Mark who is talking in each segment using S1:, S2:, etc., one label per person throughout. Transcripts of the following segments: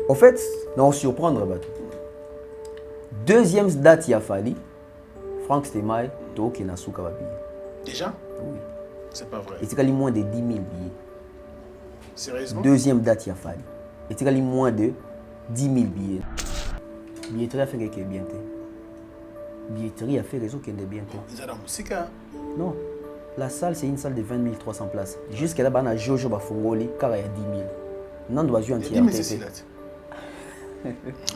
S1: En fait, non, surprendre. Deuxième date, il a fallu. Franck Stemay, Toki Nasuka Babi.
S2: Déjà?
S1: Oui.
S2: C'est pas vrai.
S1: Et c'est moins de 10 000 billets.
S2: Sérieusement?
S1: Deuxième date, il a fallu. Et c'est moins de 10 000 billets. Billetterie a fait quelque bien. Billetterie a fait réseau qui est bien.
S2: Ils ont la musique.
S1: Non. La salle, c'est une salle de 20 300 places. Jusqu'à là, il y a Jojo Bafongoli, car il y a 10 000. Non, doit jouer entièrement.
S2: 10 000, c'est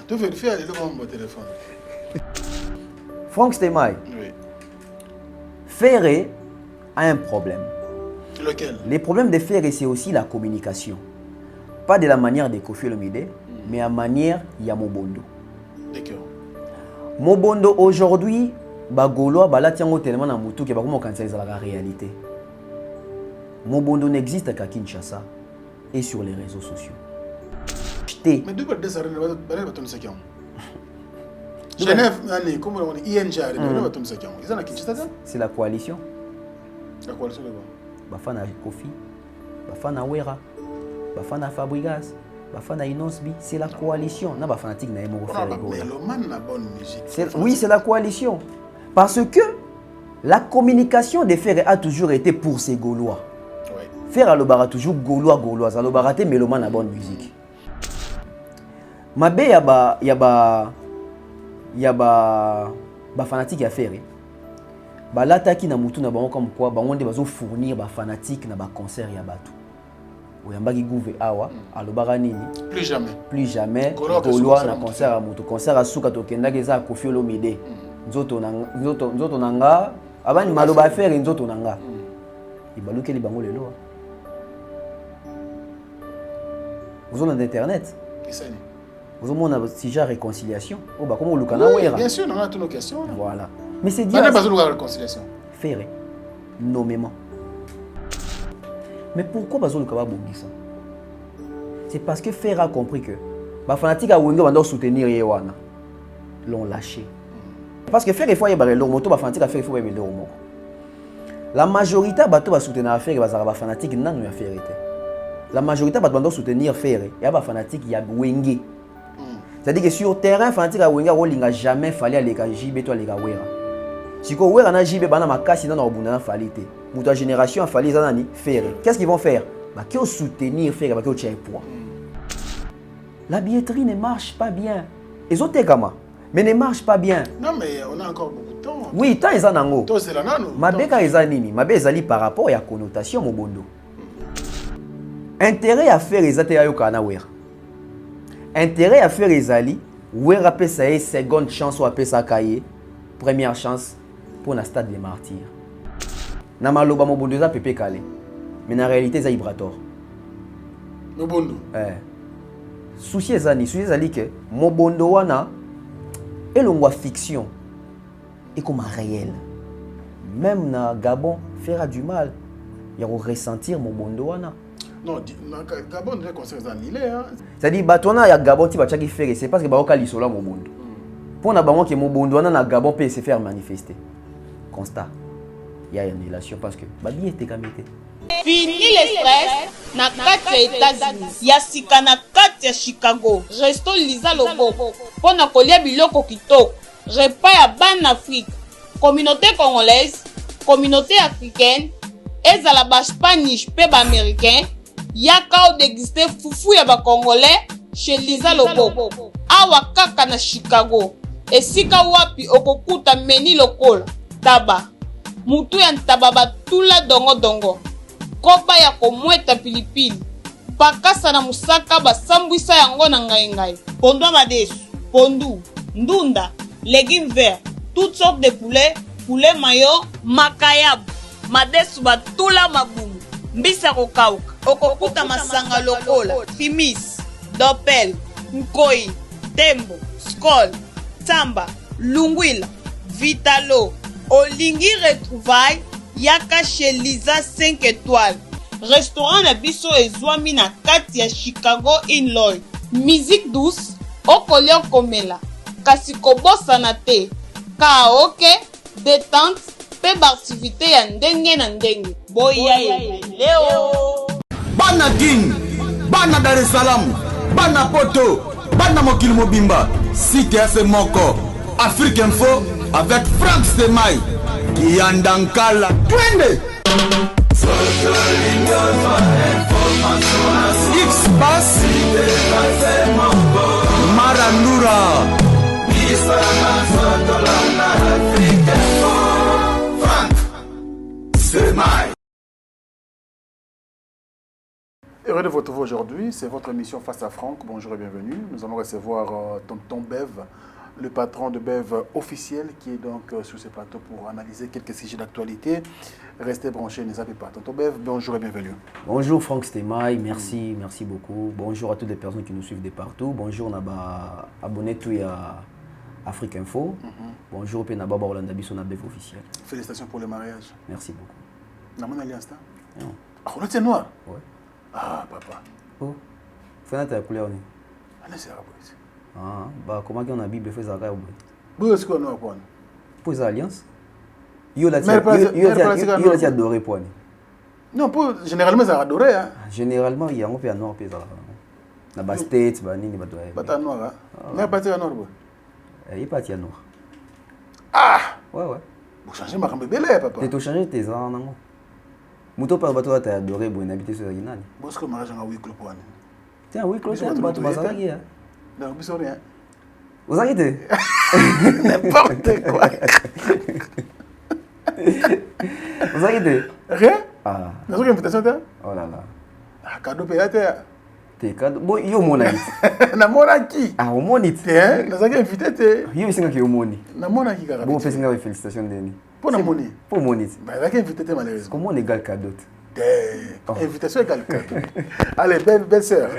S2: tu vérifies aller devant mon téléphone.
S1: Franck Stemay.
S2: Oui.
S1: Ferré a un problème.
S2: Lequel?
S1: Le problème de Ferré, c'est aussi la communication. Pas de la manière de Koffi Olomide, mais la manière il y a Mobondo.
S2: D'accord.
S1: Mobondo aujourd'hui, Bagolo, Balatiango tellement dans Moutou que Bakomo quand c'est la réalité. Mobondo n'existe qu'à Kinshasa et sur les réseaux sociaux.
S2: Mais d'où est-ce que tu as Genève, comment on dit ING,
S1: c'est la coalition.
S2: La coalition de quoi?
S1: Bafana Kofi, Bafana Wera, Bafana Fabregas, Bafana Inosbi, c'est la coalition. Non, Bafanatique n'a pas fait. Oui, c'est la coalition. Parce que la communication des Ferré a toujours été pour ces Gaulois.
S2: Oui.
S1: Faire Alobara toujours Gaulois. Alobara te Méloman à bonne musique. Mabe yaba fanatique à faire. Ba lataki na mutu na bango comme quoi bango nde bazo fournir ba fanatique na ba concert ya bato. Oyambaki gouve awa alobaka nini? Plus jamais Gaulois na concert à mutu. Concert à suka tokenda keza Koffi Olomide. Nzoto nanga abani maloba faire nzoto nanga. Ibaluki li bango lelo. Vous avez internet. Vous avez une réconciliation.
S2: Oui, bien sûr, on a toutes nos questions.
S1: Voilà. Mais c'est
S2: dit. On n'a pas besoin de réconciliation.
S1: Faire nommément. Mais pourquoi pas besoin de ça? C'est parce que Fer a compris que les fanatiques ont soutenir Yewana. L'ont lâché. Parce que Fer, il faut y avoir leur moto, les fanatiques ont fait leur moto. La majorité va soutenir Fer et les fanatiques n'ont pas fait. La majorité va soutenir Fer et les fanatiques qui ont Wenge. C'est-à-dire que sur le terrain, fanatique à Wenga, il n'a jamais fallu aller à JB, toi, les gars. Si vous avez un JB, il n'a pas fallu. Pour ta génération, il fallait faire. Qu'est-ce qu'ils vont faire? Ils vont soutenir, faire, ils vont tirer poids. La billetterie ne marche pas bien. Ils ont été comme mais ne marche pas bien.
S2: Non, mais on a encore beaucoup de temps.
S1: Oui, tant ils en ont.
S2: Toi, c'est la nano.
S1: Ma béka ils en nini. Ma béka ils par rapport à la connotation, mon bondo. Intérêt à faire les ateliers au Kanawera. Intérêt à faire les alliés, où est rappelé ça est seconde chance ou appelé ça cahier, première chance pour la stade des martyrs. Na maloba mobondo za pepe calé, mais na réalité ça vibrator.
S2: Mobondo.
S1: Souci ezali que mobondo wana elongwa fiction et comme réel. Même na Gabon fera du mal, il y a ressentir mobondo wana.
S2: Non, Gabon ne concerne pas l'île.
S1: C'est-à-dire que Gabon c'est parce que Baoka lisola Mobondo. Pour na bango que Mobondo na Gabon peut se faire manifester. Constat. Il y a une relation parce que babi était gamete.
S3: Fini les stress na 4 États-Unis. Ya sika na 4 ya Chicago. Resto Lisa Lobo. Pour na kolia biloko kitoko. Repas ya ban Afrique. Communauté congolaise, communauté africaine, ezala ba Spanish pe ba américain. Yaka o déguster fufu ya ba congolais chez Lisa Lobo. Awa kaka na Chicago. Esika wapi okokuta meni lokola taba. Mutu ya ntaba batula dongo dongo. Kopa ya komweta pilipili. Pakasa na musaka basambwisa yango na ngai. Pondwa madesu, pondu, ndunda, légumes verts, toutes sortes de poulet mayo, makayab, madesu batula mabumu. Mbisa kokauka. Okokuta masanga lokola, fimis, dopel, nkoi, tembo, skol, samba, lungwila, vitalo. Olingi retrouvaille, yaka chez Lisa 5 étoiles. Restaurant na biso ezwami na kati ya Chicago Illinois. Musique douce, okolio komela. Kasi kobosana te. Karaoke, détente, pe activité ya ndenge na ndenge. Boya leo.
S4: Bana Guine, Bana Dar es Salaam, Bana poto, bana mokili mobimba. Site FM moko. Afrique Info avec Frank Stemai. Yandankala. Twende. X-Bass Marandura. Frank Stemai.
S2: Heureux de vous retrouver aujourd'hui, c'est votre émission Face à Franck. Bonjour et bienvenue. Nous allons recevoir Tonton Bev, le patron de Bev officiel, qui est donc sur ce plateau pour analyser quelques sujets d'actualité. Restez branchés, ne zappez pas. Tonton Bev, bonjour et bienvenue.
S1: Bonjour Franck Stemai, merci, merci beaucoup. Bonjour à toutes les personnes qui nous suivent de partout. Bonjour Naba, abonnez tout à Afrique Info. Bonjour Penaba Rolanda Bisso na Bev officiel.
S2: Félicitations pour le mariage.
S1: Merci beaucoup.
S2: N'a mon alliance,
S1: non.
S2: Ah, on est noir.
S1: Ouais.
S2: Ah, papa.
S1: Oh, fais ta couleur.
S2: Ah, c'est arabe.
S1: Ah, bah comment on a la Bible fait ça arabe?
S2: Vous est-ce qu'on a quoi?
S1: Pour les alliances. Yo la tia adoré pour.
S2: Non, pour généralement ça adoré hein.
S1: Généralement il y a un peu à noir puis ça. Na bas state ba nini ba doit.
S2: Bata noir hein. Mais parti à noir.
S1: Il parti à noir.
S2: Ah.
S1: Ouais.
S2: Vous changez ma cambe belé papa.
S1: Tu changer tes ans non. Muto par bateau t'as adoré pour habiter sur la Guinée.
S2: Bon ce que mariage en huis clos pour.
S1: Tiens, oui, Claude, tu vas te passer.
S2: Non, vous savez rien.
S1: Vous arrêtez?
S2: N'importe quoi.
S1: Vous arrêtez?
S2: Rien?
S1: Ah.
S2: Vous avez une invitation?
S1: Oh là là.
S2: Ah, cadeau payé à terre.
S1: T'es cadeau. Bon, yo mon ami.
S2: Na mona qui?
S1: Ah, au monit.
S2: Hein? Vous avez invité te.
S1: Yo singa ki au moni.
S2: Na mona qui carabé.
S1: Bon, fait singa félicitations Denis.
S2: Pour na moni.
S1: Pour monit.
S2: Bah, vous avez invité te malheureusement.
S1: Comment on égale cadeau?
S2: Invitation égale cadeau. Allez, belle sœur.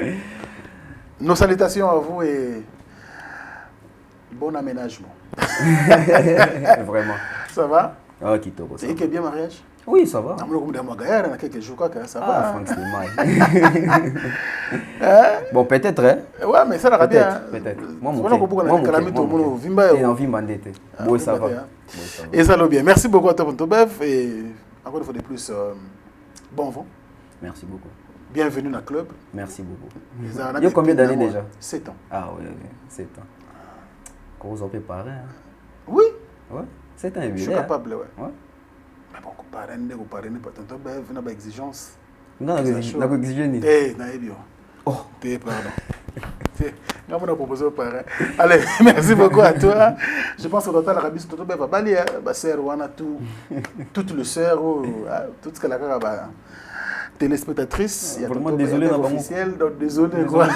S2: Nos salutations à vous et bon aménagement.
S1: Vraiment.
S2: Ça va?
S1: Ah, qui t'a
S2: C'est que bien mariage?
S1: Oui, ça va.
S2: On a quelques jours, quoi, ça
S1: Ah,
S2: va.
S1: Franck Stemai. Bon, peut-être, hein?
S2: Ouais, mais ça l'a bien.
S1: Peut-être.
S2: Moi,
S1: Bon, ça va.
S2: Et ça l'a bien. Merci beaucoup à toi, Bev. Et encore une fois de plus, bon vent.
S1: Merci beaucoup.
S2: Bienvenue dans le club.
S1: Merci beaucoup.
S2: Il
S1: y a combien d'années déjà?
S2: 7 ans.
S1: Ah oui, 7 ans. Quand vous en préparez, hein?
S2: Oui.
S1: Ouais, 7 ans et
S2: je suis capable, ouais.
S1: Mais
S2: bon, vous parlez pas tant Bev, vous avez exigence.
S1: Non, vous avez exigence.
S2: Eh, non,
S1: oh,
S2: pardon. On a proposé au parrain. Allez, merci beaucoup à toi. Je pense que dans l'Arabie, Tonton Bev va balayer, sœur, on a toutes les sœurs, tout ce qu'elle a. Téléspectatrice, il y a
S1: vraiment désolé
S2: officiel, donc désolé quoi.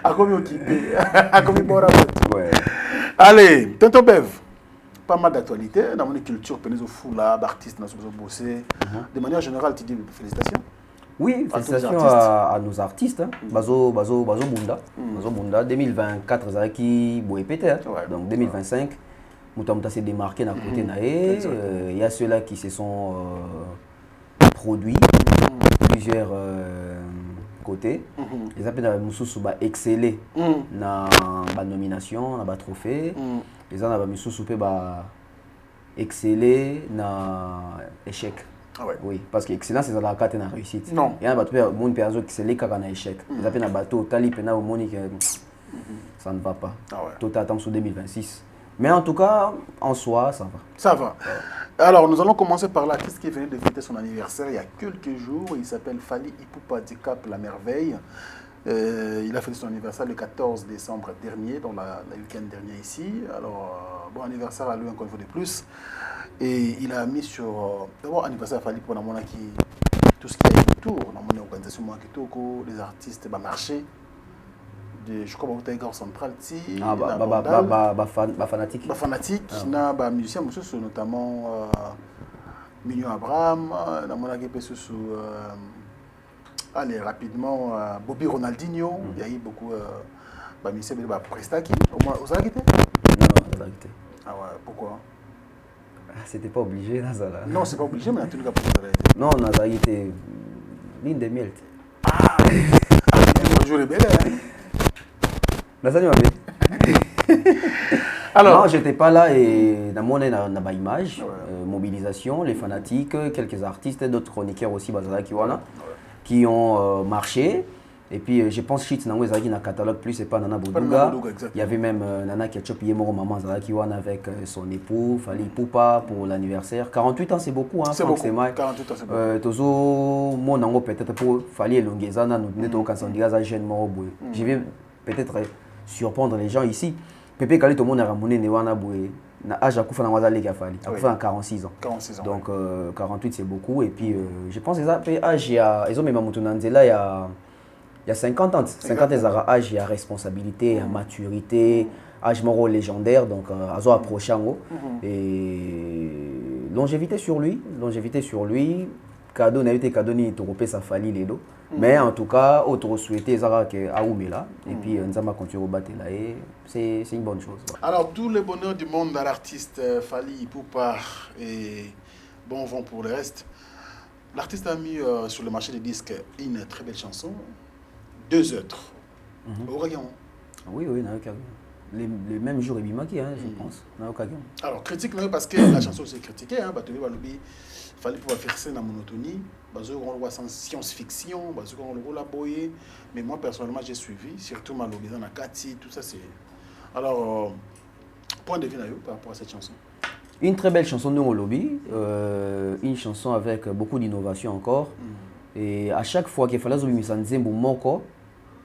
S2: A comme occupé, a comme bon ouais. Allez, Tonton Bev, pas mal d'actualité dans mon culture, penezo foula, artistes, nous sommes bossés. De manière générale, tu dis félicitations.
S1: Oui, félicitations à nos artistes. Hein. Bazo Munda. Bazo Munda 2024 Zaki Boépété. Donc 2025, Moutamouta s'est démarqué dans côté naé. Il y a ceux-là qui se sont produits plusieurs côtés. Les appels à Moussou ba exceller na ba nomination, na ba trophée. Les ans ba Moussou ba exceller na échec.
S2: Ah ouais.
S1: Oui, parce que excellence c'est la carte na réussite.
S2: Non.
S1: Il y a ba tout monde perso exceller quand na échec. Les appels na bateau tali pena au monique ça ne va pas.
S2: Ah ouais.
S1: Tout attend sur 2026. Mais en tout cas, en soi, ça va.
S2: Ça va. Alors, nous allons commencer par l'artiste qui venait de fêter son anniversaire il y a quelques jours. Il s'appelle Fally Ipupa Dicap La Merveille. Il a fêté son anniversaire le 14 décembre dernier, dans la week-end dernier ici. Alors, bon anniversaire à lui encore une fois de plus. Et il a mis sur... D'abord, anniversaire à Fally pour tout ce qui est autour. Dans mon organisation, les artistes, marché. Je crois que vous central
S1: fanatique
S2: na musicien notamment Mignon Abraham allez rapidement Bobby Ronaldinho il y a eu beaucoup musiciens Presta qui vous avez quitté
S1: non
S2: ah ouais pourquoi
S1: c'était pas obligé là ça là
S2: non c'est pas obligé mais en tout cas
S1: non on a été ligne de miel
S2: ah bonjour les belles
S1: alors, non, j'étais pas là et dans mon image, mobilisation, les fanatiques, quelques artistes, d'autres chroniqueurs aussi, qui ont marché. Et puis je pense que Nango Zaki dans le catalogue plus c'est pas Nana
S2: Nana
S1: Boudouga.
S2: Boudouga, exactement.
S1: Il y avait même Nana qui a chopé Moro Maman Zaki Wan avec son époux, Fali Poupa pour l'anniversaire. 48 ans c'est beaucoup, hein,
S2: C'est
S1: Franck
S2: beaucoup.
S1: Semaï.
S2: 48 ans c'est beaucoup.
S1: Tozo mon Nango peut-être pour Fali Elongezana nous n'étions qu'à son digaza jeune Moro Boué. Je vais peut-être surprendre les gens ici. Pépé Kali tout le monde a ramené Newana Boué. Na âge à Koufa Nawazale qui a fallu. À Koufa 46 ans.
S2: 46 ans.
S1: Donc 48 c'est beaucoup. Et puis je pense qu'ils ont âge, ils ont même Moutounanzela il y a 50 ans. 50 ans, ils ont âge, il y a responsabilité, il y a maturité, âge moro légendaire. Donc ils ont approché. Et longévité sur lui. Cadeau n'a été cadeau ni Toropé ça falli les dos. Mais en tout cas, autre souhaité Zara que Aoumela et puis Nzama continue au battre là et c'est une bonne chose.
S2: Alors tout le bonheur du monde à l'artiste Fali Ipupa et bon vent pour le reste. L'artiste a mis sur le marché des disques une très belle chanson, 2 autres. Ouragan.
S1: Oui, les mêmes jours et Bimaki, hein, je pense.
S2: Alors critique parce que la chanson c'est critiquée, hein, Fali pouvoir faire ça dans la monotonie, on voit sans science-fiction, on voit la boyer, mais moi personnellement j'ai suivi, surtout Malobézan, Nakati, tout ça c'est... Alors, point de vue par rapport à cette chanson.
S1: Une très belle chanson de Molobi, une chanson avec beaucoup d'innovation encore, et à chaque fois qu'il fallait Zobi Misanzembo Moko,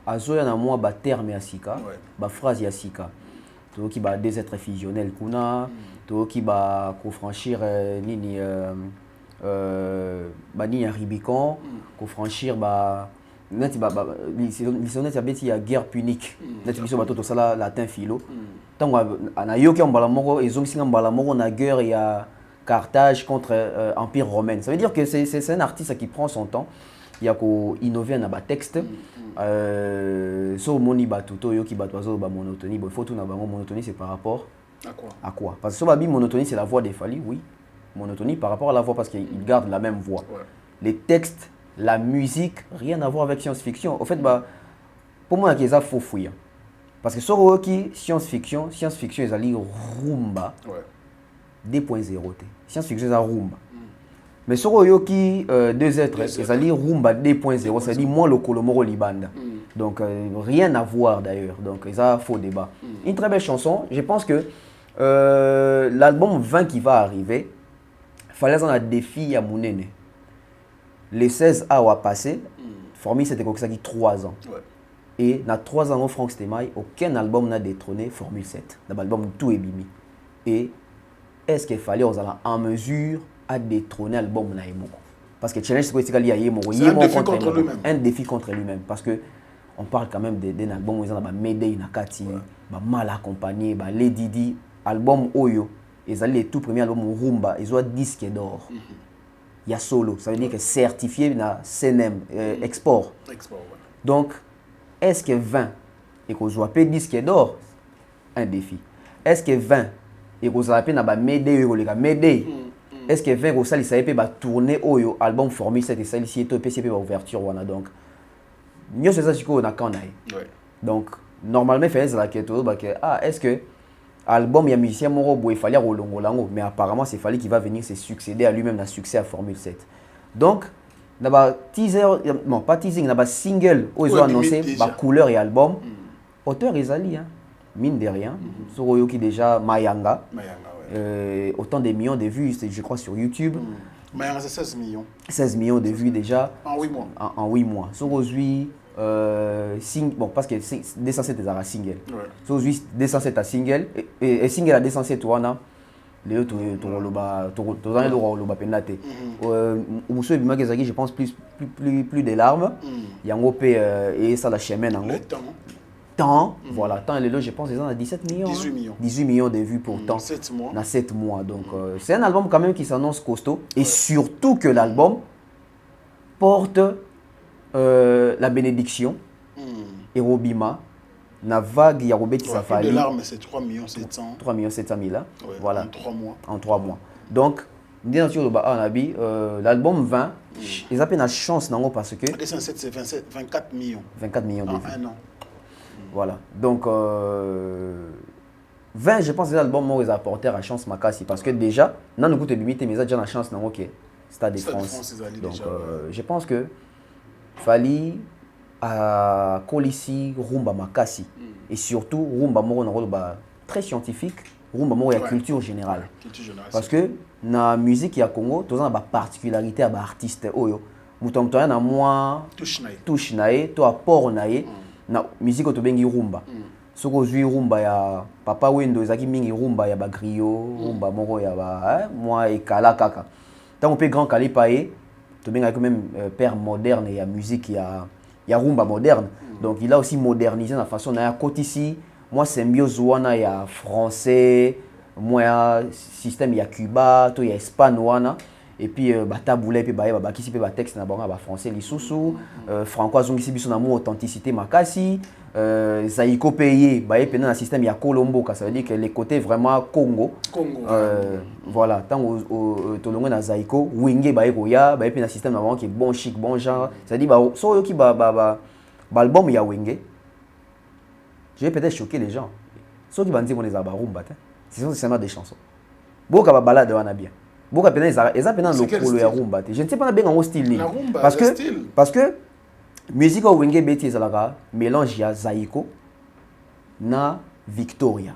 S1: Azoya na moi ba terme ya sika, ba phrase ya sika. To qui ba des êtres fusionnels kuna, to qui ba ko franchir nini bani ya Rubicon, ko franchir ba neti ba lisonnet ya beti ya guerre punique. Neti biso bato to sala latin philo. Tango ana yoki mbala moko ezongisinga mbala moko na guerre ya Carthage contre Empire romain. Ça veut dire que c'est un artiste qui prend son temps. Il y a qu'à innover dans le texte. So moni batuto yoki batwazo ba monotonie. Il faut tout na bango monotonie c'est par rapport à quoi? Parce que so babi monotonie c'est la voix des Fali, oui. Monotonie par rapport à la voix parce qu'ils gardent la même voix. Les textes, la musique, rien à voir avec science-fiction. Au fait pour moi il y a faux fouille. Parce que sur yoki science-fiction ils allient rumba 2.0. Science-fiction c'est rumba. Mais sur Oyoki, 2 êtres, ils allaient rumba 2.0, c'est-à-dire moins le Kolomoro Libanda. Donc rien à voir d'ailleurs, donc ça faux débat. Une très belle chanson, je pense que l'album 20 qui va arriver, il fallait un défi à Mounene. Les 16 ans passé, Formule c'était comme ça qui 3 ans. Et dans 3 ans, Franck Stemai, aucun album n'a détrôné Formule 7. Dans l'album tout est bimi. Et est-ce qu'il fallait en mesure à détrôner l'album Naimoko? Parce que challenge c'est quoi? C'est un défi contre lui-même. Un défi contre lui-même. Parce que on parle quand même d'un album où ils ont Medei Nakati, mal accompagné, Lady Di, album Oyo. Ils ont les tout premiers albums Rumba, ils ont 10 d'or. Il y a solo, ça veut dire que certifié dans CNM, export. Donc, est-ce que 20 et qu'on soit payé 10 d'or? Un défi. Est-ce que 20 et qu'on soit payé dans Medei Oyo, Medei? Est-ce que 20 ça ça peut tourner au album Formule 7 et ça ici est PCP ouverture wana donc mieux c'est ça qu'on a quand donc normalement il fallait la question est-ce que album il y a musicien moro boy fallait rolongo lango mais apparemment c'est fallait qu'il va venir se succéder à lui-même dans succès à Formule 7 donc d'abord teaser non pas teasing d'abord single où ils ont annoncé ba couleur et album auteur Ezali hein mine de rien sur qui déjà Mayanga. Autant de millions de vues, je crois, sur YouTube.
S2: Mais il y a 16 millions.
S1: 16 millions de vues déjà.
S2: En 8 mois.
S1: En 8 mois. Sur aujourd'hui, bon, parce que 207 est un single. Sur aujourd'hui, 207 à single. Et single à 207, on a. Les autres, je pense plus de larmes. Il y a un et ça la chemin. Temps, voilà, temps et je pense qu'ils ont 17 millions.
S2: 18 millions.
S1: 18 millions de vues pour temps.
S2: 7 mois.
S1: Dans 7 mois. Donc, c'est un album quand même qui s'annonce costaud. Et surtout que l'album porte la bénédiction. Et Robima, la vague Yarobé qui s'affale.
S2: De larmes, c'est 3 millions 700.
S1: 3 millions 700 000 là. Voilà.
S2: En 3 mois.
S1: En 3 mois. Donc, l'album 20, ils ont peine la chance parce que.
S2: 207, c'est 24 millions.
S1: 24 millions de vues.
S2: En un an.
S1: Voilà, donc 20, je pense que l'album m'a apporté la chance Makasi parce que déjà, non, nous limité, mais déjà la chance dans OK, Stade de France. Donc je pense que Fali à Kolisi, rumba makasi. Et surtout, rumba moko na rôle très scientifique, rumba moko ya culture générale. Parce que na musique ya Congo, tous on a particularité à artiste oyo. Mutomto na moi touche nae, to apport nae na musique to bengi rumba. Soko zui rumba ya Papa Wendo ezaki mingi rumba ya ba griot, rumba moko ya ba moi et kala kaka. Tant on peut grand kalipae, to benga quand même père moderne et musique ya rumba moderne. Donc il a aussi modernisé la façon na côté ici, moi symbiose wana ya français, moi ya système ya Cuba, to ya Espagne wana. Et puis bataboulé puis ba kisi pe ba texte na bango ba français lisusu francois zongisi biso na mo authenticité makasi zaiko payé ba pe na système ya Colombo, ça veut dire que les côtés vraiment Congo voilà tant to longo na zaiko wenge ba ya ba pe na système na bango qui est bon chic bon genre, ça veut dire ba so yo ki ba album ya wenge je vais peut-être choquer les gens ceux qui vont dire qu'on les a ba rumba c'est seulement des chansons boka ba balade wana bien. Boka pena eza pena lokolo ya rumba te. Je ne sais pas bien en style ni. Parce que musique au wenge beti ezalaka mélange ya zaiko na Victoria.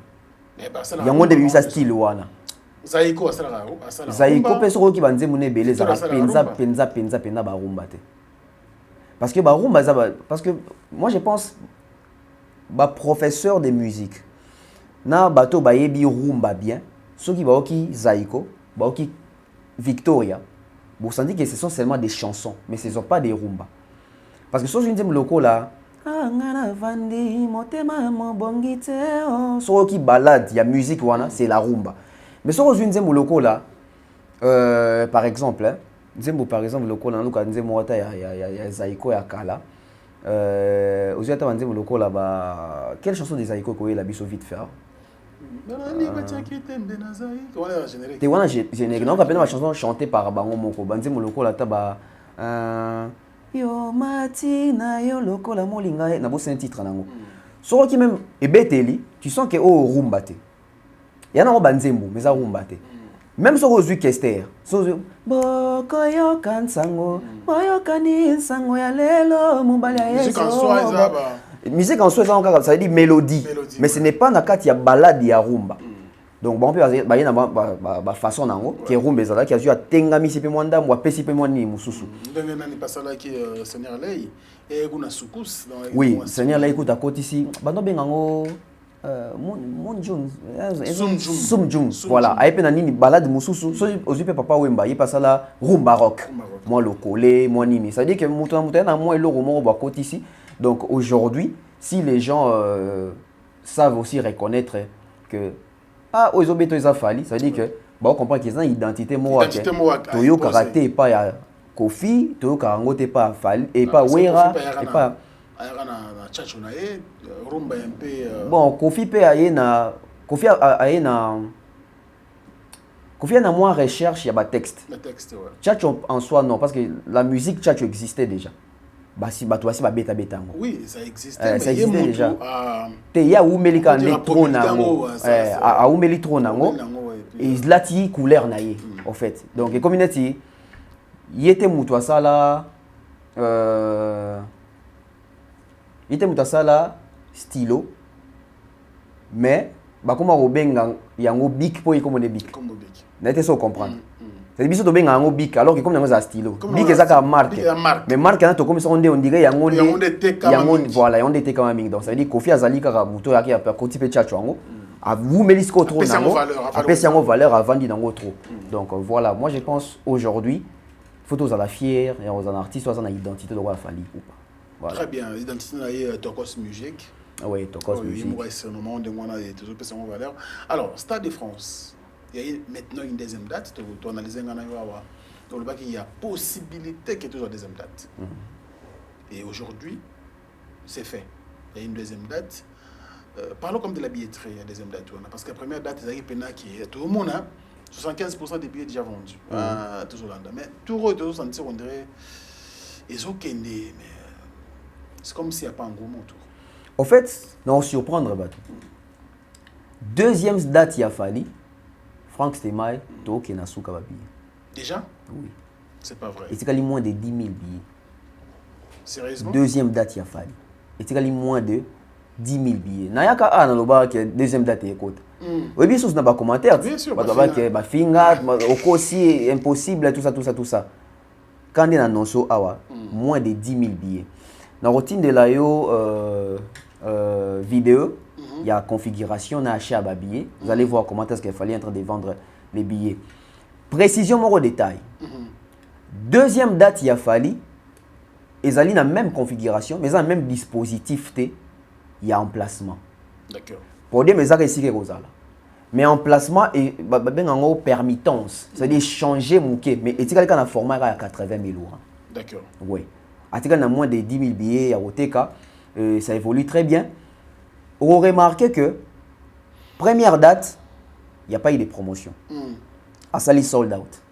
S1: Yango nde bimisa style wana.
S2: Zaiko asala.
S1: Zaiko pe soko ki banze mune belé za penza ba rumba te. Parce que ba rumba parce que moi je pense ba professeur de musique na bato ba yebi rumba bien, ceux qui ba oki zaiko, ba oki Victoria, vous sentez que ce sont seulement des chansons, mais ce ne sont pas des rumba. Parce que si je dis loko là, ce qui balade, il y a musique, c'est la rumba. Mais si je dis loko là, par exemple, par exemple, loko là, il y a Zaiko et Akala. Vous avez loko là, quelle chanson de Zaiko que vous avez vite faire? Tu vois, générique. Donc, après, la chanson chantée par Bango Moko. Banze Moloko la taba. Yo Matina, yo Loko la Molinga. Na c'est un titre. Sur qui même, et Beteli, tu sens que oh rumbate. Il y a un banzembo, mais ça rumbate. Même sur Ozu Kester. Boko yo kansango, boyo kani sango ya lelo, mubali ya yeso. Musique en soi, ça veut dire mélodie. Mais ce n'est pas dans le cas de la balade ya rumba. Donc, on peut dire que la façon qui est rumba, qui a joué à Tengami, si peu moins d'âme, ou à Pessi peu moins de Moussoussou. Oui, Seigneur là, écoute, à côté ici, Sumjun, voilà. Aïe penani balade Moussoussou, aux yeux papa Wemba, il passe là rumba rock. Moi le collé, moi nini. Ça veut dire que Moutana, moi et l'euro, à côté ici. Donc aujourd'hui, si les gens savent aussi reconnaître que aux obeto ils a fallu, ça veut dire que on comprend qu'ils ont une identité moi Toyo karaté pas ya Kofi, Toyo karango te pas Fali et pas Wera et pas bon Kofi pe na Kofi a moins recherche, il y a des textes. Tchatcho en soi non, parce que la musique tchatcho existait déjà.
S2: Oui, ça existait.
S1: Ça existait déjà. Il y a où Melika Netro Nango. À où Melitro Nango. Et là, il y a couleur naïe, en fait. Donc, comme il dit, il était moutoua ça là. Il était moutoua ça là, stylo. Mais, comme on il y a un bic pour y commander bic. N'était pas comprendre. C'est bien de bien en bic alors que comme dans un stylo. Bic est ça marque. Mais marque là comme ça on dirait y a voilà y a on était quand même donc ça veut dire Kofi Azali kaka muto yaki a côté pe tchatcho ngo a vous melisco trop nango après c'est en valeur à vendre dans trop. Donc voilà, moi je pense aujourd'hui photos à la fière et aux artistes aux en identité de roi Fali ou pas.
S2: Voilà. Très bien, identité na Tokos Music.
S1: Oui, Tokos Music.
S2: Il me reste un moment de moi là et toujours personne valeur. Alors, Stade de France. Il y a maintenant une deuxième date, tu analyses il y a possibilité qu'il y ait toujours une deuxième date. Et aujourd'hui, c'est fait. Il y a une deuxième date. Parlons comme de la billetterie, il y a une deuxième date. Parce que la première date, c'est tout le monde, 75% des billets déjà vendus. Toujours là. Mais tout le monde, on dirait, ils ont mais c'est comme s'il n'y a pas un gros montour.
S1: En fait, non, surprendre. Deuxième date, il a fallu. Franck Stemai, Toki Nasuka Babi.
S2: Déjà?
S1: Oui.
S2: C'est pas vrai.
S1: Et c'est moins de 10 000 billets.
S2: Sérieusement?
S1: Deuxième date, il a fallu. Et tu as moins de 10 000 billets. Nayaka a dans le bar qui deuxième date écoute. Oui, bien sûr, ce n'est pas commentaire.
S2: Bien sûr.
S1: Bah, finga, aussi impossible, tout ça. Quand on annonce moins de 10 000 billets. Dans la routine de la vidéo, il y a configuration, on a acheté à billets. Vous allez voir comment est-ce qu'il fallait en train de vendre les billets. Précision, mon détail. Deuxième date, il a fallu. Ils ont la même configuration, mais ils ont le même dispositif. Il y a emplacement.
S2: D'accord.
S1: Pour dire, mais ça réussit que mais emplacement et en permittance, c'est-à-dire changer mon quai. Mais il y a un format à 80 000 euros.
S2: D'accord.
S1: Oui. Il y a moins de 10 000 billets à OTK. Ça évolue très bien. On remarqué que première date, il n'y a pas eu de promotion. À Sali sold out.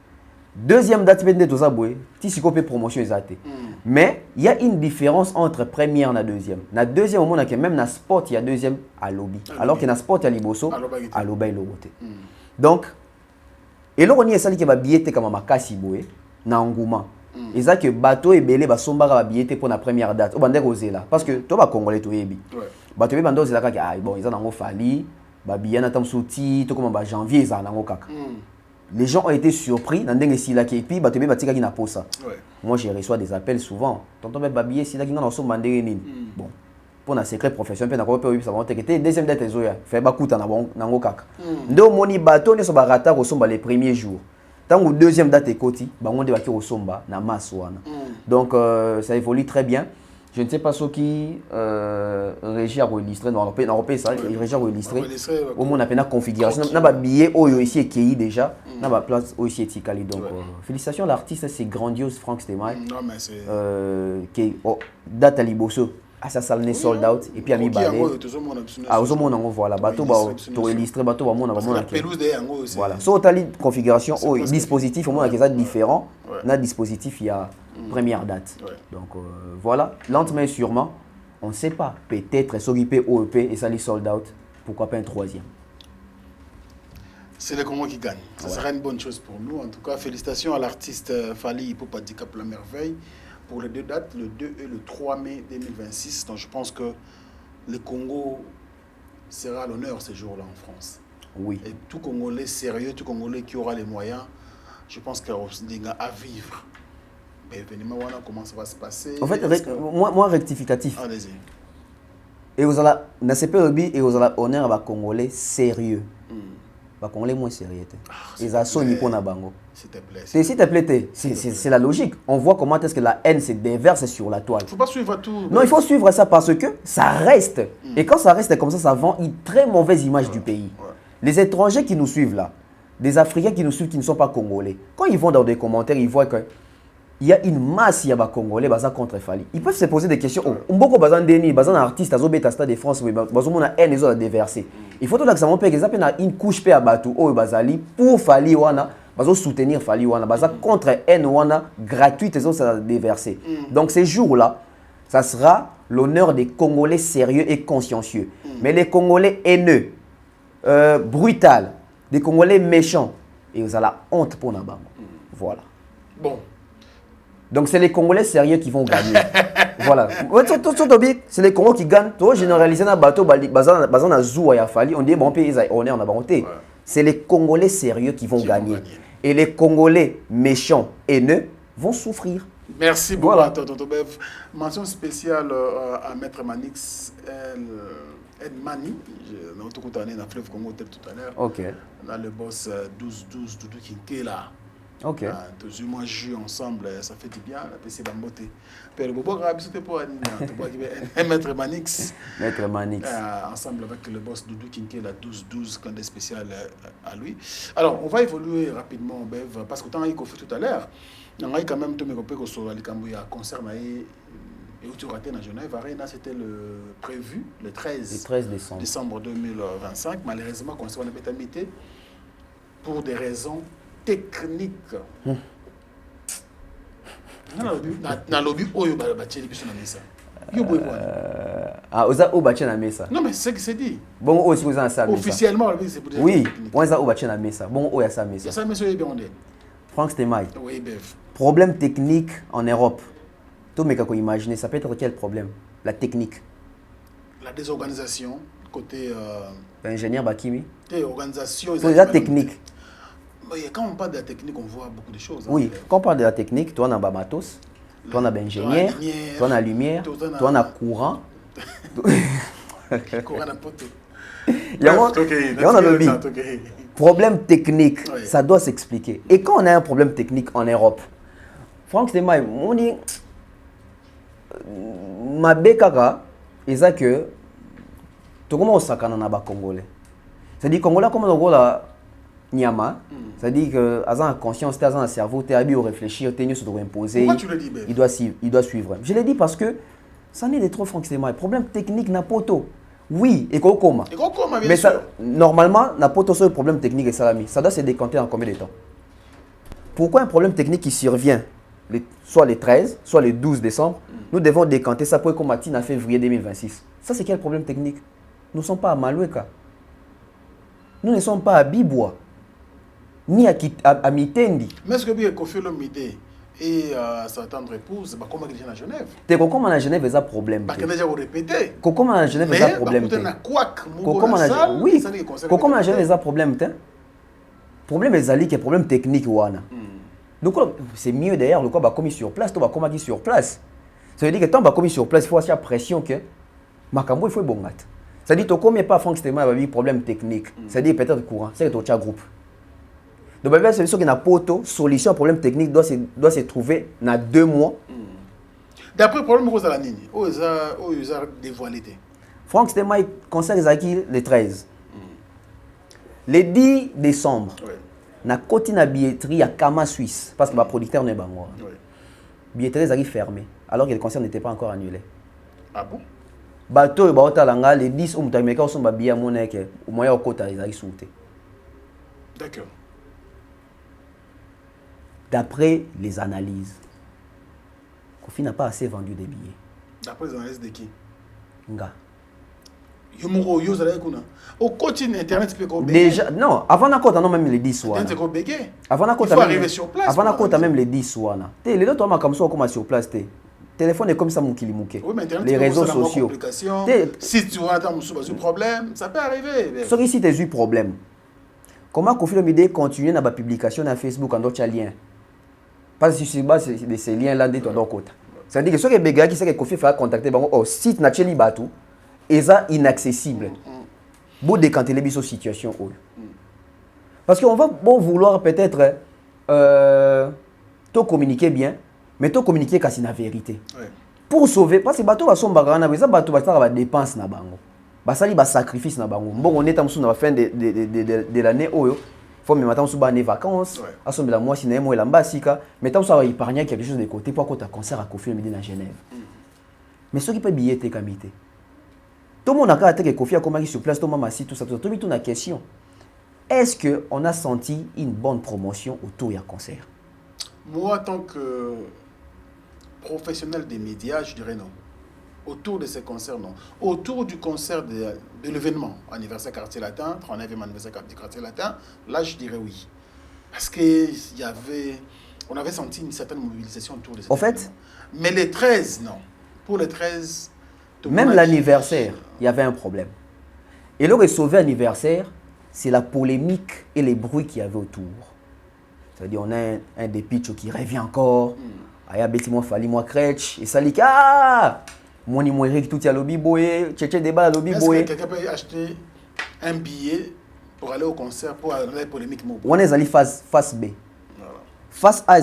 S1: Deuxième date, il y a des promotion. Mais il y a une différence entre première et deuxième. La deuxième, même dans le sport, il y a deuxième à lobby. Alors que dans le sport, il y a Liboso, à lobby et lobby. Donc, et là, on y a ça qui va billet comme ma casse na Ngouma. Et ça que bateau et belé ba somba billet pour la première date. Au bandé rosé là parce que toi ba congolais to yebi. Bateau be bando là ka bon ils ont fali ba billet na tam souti to comme ba janvier ça na kaka. Les gens ont été surpris dans des si là qui puis bateau be batika qui na posa. Moi je reçois des appels souvent. Tonton be ba billet si là qui na so mandé nini. Bon. Pour na secret professionnel pe na ko pe ça va te deuxième date ezoya. Fait ba kuta na kaka. Ndo moni bateau ne so ba rata ko somba les premiers jours. Tant que deuxième date est côté, on débat au Somba, na Maswana. Donc ça évolue très bien. Je ne sais pas ce qui Régie a illustré dans l'Europe, ça, Régie a illustré. Au moins on a peine configuration. On a pas billet au ici qui déjà, on a pas place aussi Etikali. Donc félicitations à l'artiste, c'est grandiose Franck Stemay. Non mais c'est qui date à Liboso. À sa salle n'est sold out et puis à mi balé. Ah aux hommes on voilà bateau ba to illustrer bateau ba mona ba voilà so tali configuration au dispositif au moins qui est différent na dispositif il y a première date donc voilà lentement et sûrement on ne sait pas peut-être s'occuper OEP et ça les sold out pourquoi pas un troisième.
S2: C'est le Congo qui gagne. Ça sera une bonne chose pour nous. En tout cas, félicitations à l'artiste Fally Ipupa Handicap La Merveille pour les deux dates, le 2 et le 3 mai 2026. Donc je pense que le Congo sera à l'honneur ces jours-là en France.
S1: Oui.
S2: Et tout Congolais sérieux, tout Congolais qui aura les moyens, je pense qu'il y aura des gars à vivre. Mais évidemment, voilà comment ça va se passer.
S1: En fait, moi rectificatif.
S2: Allez-y.
S1: Et vous allez, dans ce pays, et vous allez honneur à Congolais sérieux. Congolais moins sérieux. Ils ont sonné pour Nabango. S'il te plaît, c'est la logique. On voit comment est-ce que la haine se déverse sur la toile.
S2: Il ne faut pas suivre tout.
S1: Non, il faut suivre ça parce que ça reste. Et quand ça reste comme ça vend une très mauvaise image du pays. Les étrangers qui nous suivent là, des Africains qui nous suivent qui ne sont pas Congolais, quand ils vont dans des commentaires, ils voient que il y a une masse de Congolais contre Fally. Ils peuvent se poser des questions. On beaucoup bazan deni, bazan artiste, azo beta stade de France, bazan mona haine ils ont déversé. Il faut tout là que ça monte que ça peut une couche pe abatu o bazali pour Fally wana, bazan soutenir Fally wana, bazan contre haine wana gratuite ils ont ça déversé. Donc ces jours-là, ça sera l'honneur des Congolais sérieux et consciencieux. Mais les Congolais haineux, brutal, des Congolais méchants, et vous avez la honte pour Nabango. Voilà.
S2: Bon.
S1: Donc c'est les Congolais sérieux qui vont gagner. Voilà. C'est les Congolais qui gagnent. Toi, généraliser un bateau, bazan a zou ya Fally, on dit bon pays on est en abonté. C'est les Congolais sérieux qui vont gagner. Et les Congolais méchants, haineux vont souffrir.
S2: Merci beaucoup à Tonton Bev. Mention spéciale à Maître Manix Edmani. On a tout année dans Fleuve Congo tout à l'heure.
S1: OK.
S2: Là le boss 12-12 Doudou Kinké là.
S1: OK.
S2: Tous moi jouer ensemble, ça fait du bien, la PC Bambote. Père Bobo Grabi c'était pour Maître Manix.
S1: Maître Manix.
S2: Ensemble avec le boss Doudou Kinké la 12-12 quand des spécial à lui. Alors, on va évoluer rapidement Bev parce que tant qu'il fait tout à l'heure, on a quand même tout mes copains sur les Cambouya concert et où tu raté dans Genève Arena, c'était le prévu le 13 décembre 2025. Malheureusement, concert n'a pas été invité pour des raisons techniques. Na lobby oyo ba tcheli biso na mesa. Yo boy
S1: oza o bache na mesa.
S2: Non mais c'est que c'est dit.
S1: Bon o si oza na sa mesa.
S2: Officiellement c'est pour des
S1: oui, on za o bache na mesa. Bon o ya sa mesa.
S2: Ya sa mesa yo bien ondé.
S1: Franck Stemay.
S2: Oui, Bev.
S1: Problème technique en Europe. Tout mais quand imaginer, ça peut être quel problème? La technique.
S2: La désorganisation, côté...
S1: Ingénieur Bakimi.
S2: Organisation...
S1: C'est la technique.
S2: Mais quand on parle de la technique, on voit beaucoup de choses.
S1: Oui, quand on parle de la technique, toi, on a Bamatos, toi, on a ingénieur, toi, on a lumière, toi, on a courant.
S2: Courant n'importe tout.
S1: Il y a un lobby. Problème technique,
S2: Oui.
S1: ça doit s'expliquer. Et quand on a un problème technique en Europe, Franck Stémaï, on dit, ma békaka, et ça que, tout comment on s'accane en Aba Congolais. C'est-à-dire, Congolais, comme on a Nyama, c'est-à-dire que, à conscience, à un cerveau, tu es habillé au réfléchir, tu es se doit imposer.
S2: Pourquoi tu le dis, Ben?
S1: Il doit suivre. Je l'ai dit parce que, ça n'est des trop Franck Stémaï. Problème technique, n'a pas auto. Oui, et comment?
S2: Et comment, bien
S1: Mais
S2: sûr.
S1: ça, normalement, n'a pas auto sur le problème technique et salami. Ça doit se décanter en combien de temps? Pourquoi un problème technique qui survient, soit les 13, soit les 12 décembre, nous devons décanter ça pour combattre en février 2026? Ça, c'est quel problème technique? Nous ne sommes pas à Maloueka. Nous ne sommes pas à Bibois, ni à Mitendi.
S2: Mais est-ce que bien Kofi Olomide et sa tendre épouse, comment ils sont à Genève?
S1: Tu sais, comment à Genève, il y a un problème.
S2: Parce qu'on a déjà répété.
S1: Comment à Genève, il y a un problème. Oui, comment à Genève, il y a un problème. Le problème est le problème technique. Donc, c'est mieux d'ailleurs, le corps va commis sur place, tu vas commis sur place. Ça veut dire que tant que commis sur place, il faut avoir la pression que Makambo, il faut bon. C'est-à-dire que comme il n'y a pas Franck Stémaï, il y a un problème technique. C'est-à-dire peut-être courant, c'est que tu as un groupe. Donc, la solution qui n'a pas de solution au problème technique doit se trouver dans 2 mois.
S2: D'après le problème que vous avez la ligne, où ils ont dévoilé.
S1: Franck Stémaï conseille le 13. Le 10 décembre, na côté na billetterie à Kama Suisse, parce que ma producteur n'est pas moi. Billetterie est fermée, alors que le concert n'était pas encore annulé.
S2: Ah bon?
S1: Bateau et Baota Langa, les 10 ou Moutameka sont billets à monnaie, au moyen au côté, ils arrivent sauté.
S2: D'accord.
S1: D'après les analyses, Kofi n'a pas assez vendu des billets.
S2: D'après les analyses de qui?
S1: Nga.
S2: Au quotidien, Internet peut go
S1: Déjà, non, avant la côte, non, même les 10 soirs.
S2: Internet peut go béguer.
S1: Avant la côte,
S2: il faut arriver sur place.
S1: Avant la côte, même les 10 soirs. Les autres, on a comme ça, on commence sur place. Téléphone est comme ça, mon kilimouké.
S2: Oui, mais Internet,
S1: les réseaux sociaux.
S2: Si tu as un problème, ça peut arriver.
S1: Sauf si tu as eu problème. Comment Kofi Olomide continue dans la publication sur Facebook en d'autres liens? Parce que sur base de ces liens-là, de ton côté. C'est-à-dire que ceux qui ont qui savent que Kofi fera contacter, au site naturel Batou, est inaccessible. Pour décanter les situation. Parce qu'on va vouloir peut-être communiquer bien, mais communiquer quand c'est la vérité. Pour sauver, parce que bateau va son bagana, mais ça bateau va faire des dépenses na bango. Basali ba sacrifice na bango. Bon on est en sous na fin de l'année oyo. Faut me matin sous ba les vacances. À son de la mois si na mo la mbasika, mais tant ça va épargner quelque chose de côté pour qu'on concert à Kofi Olomide dans Genève. Mais ceux qui peuvent billet kamité. Tout le monde a caractère que Kofi a commencé sur place, tout le monde a tout ça, tout le monde a une question. Est-ce qu'on a senti une bonne promotion autour du concert?
S2: Moi, en tant que professionnel des médias, je dirais non. Autour de ces concerts, non. Autour du concert de l'événement, anniversaire Quartier Latin, 39e anniversaire du Quartier Latin, là, je dirais oui. Parce qu'on avait senti une certaine mobilisation autour de ces événements.
S1: Fait,
S2: mais les 13, non. Pour les 13...
S1: Même l'anniversaire, il y avait un problème. Et le sauvé anniversaire, c'est la polémique et les bruits qu'il y avait autour. C'est-à-dire, on a un des pitchs qui revient encore. Il y a bêtiment fallu moi crèche. Et ça dit mon Eric tout à lobby boy, tchétché débat à lobby boy.
S2: Est-ce que quelqu'un peut acheter un billet pour aller au concert pour aller à la polémique?
S1: On est allé face B. Face A.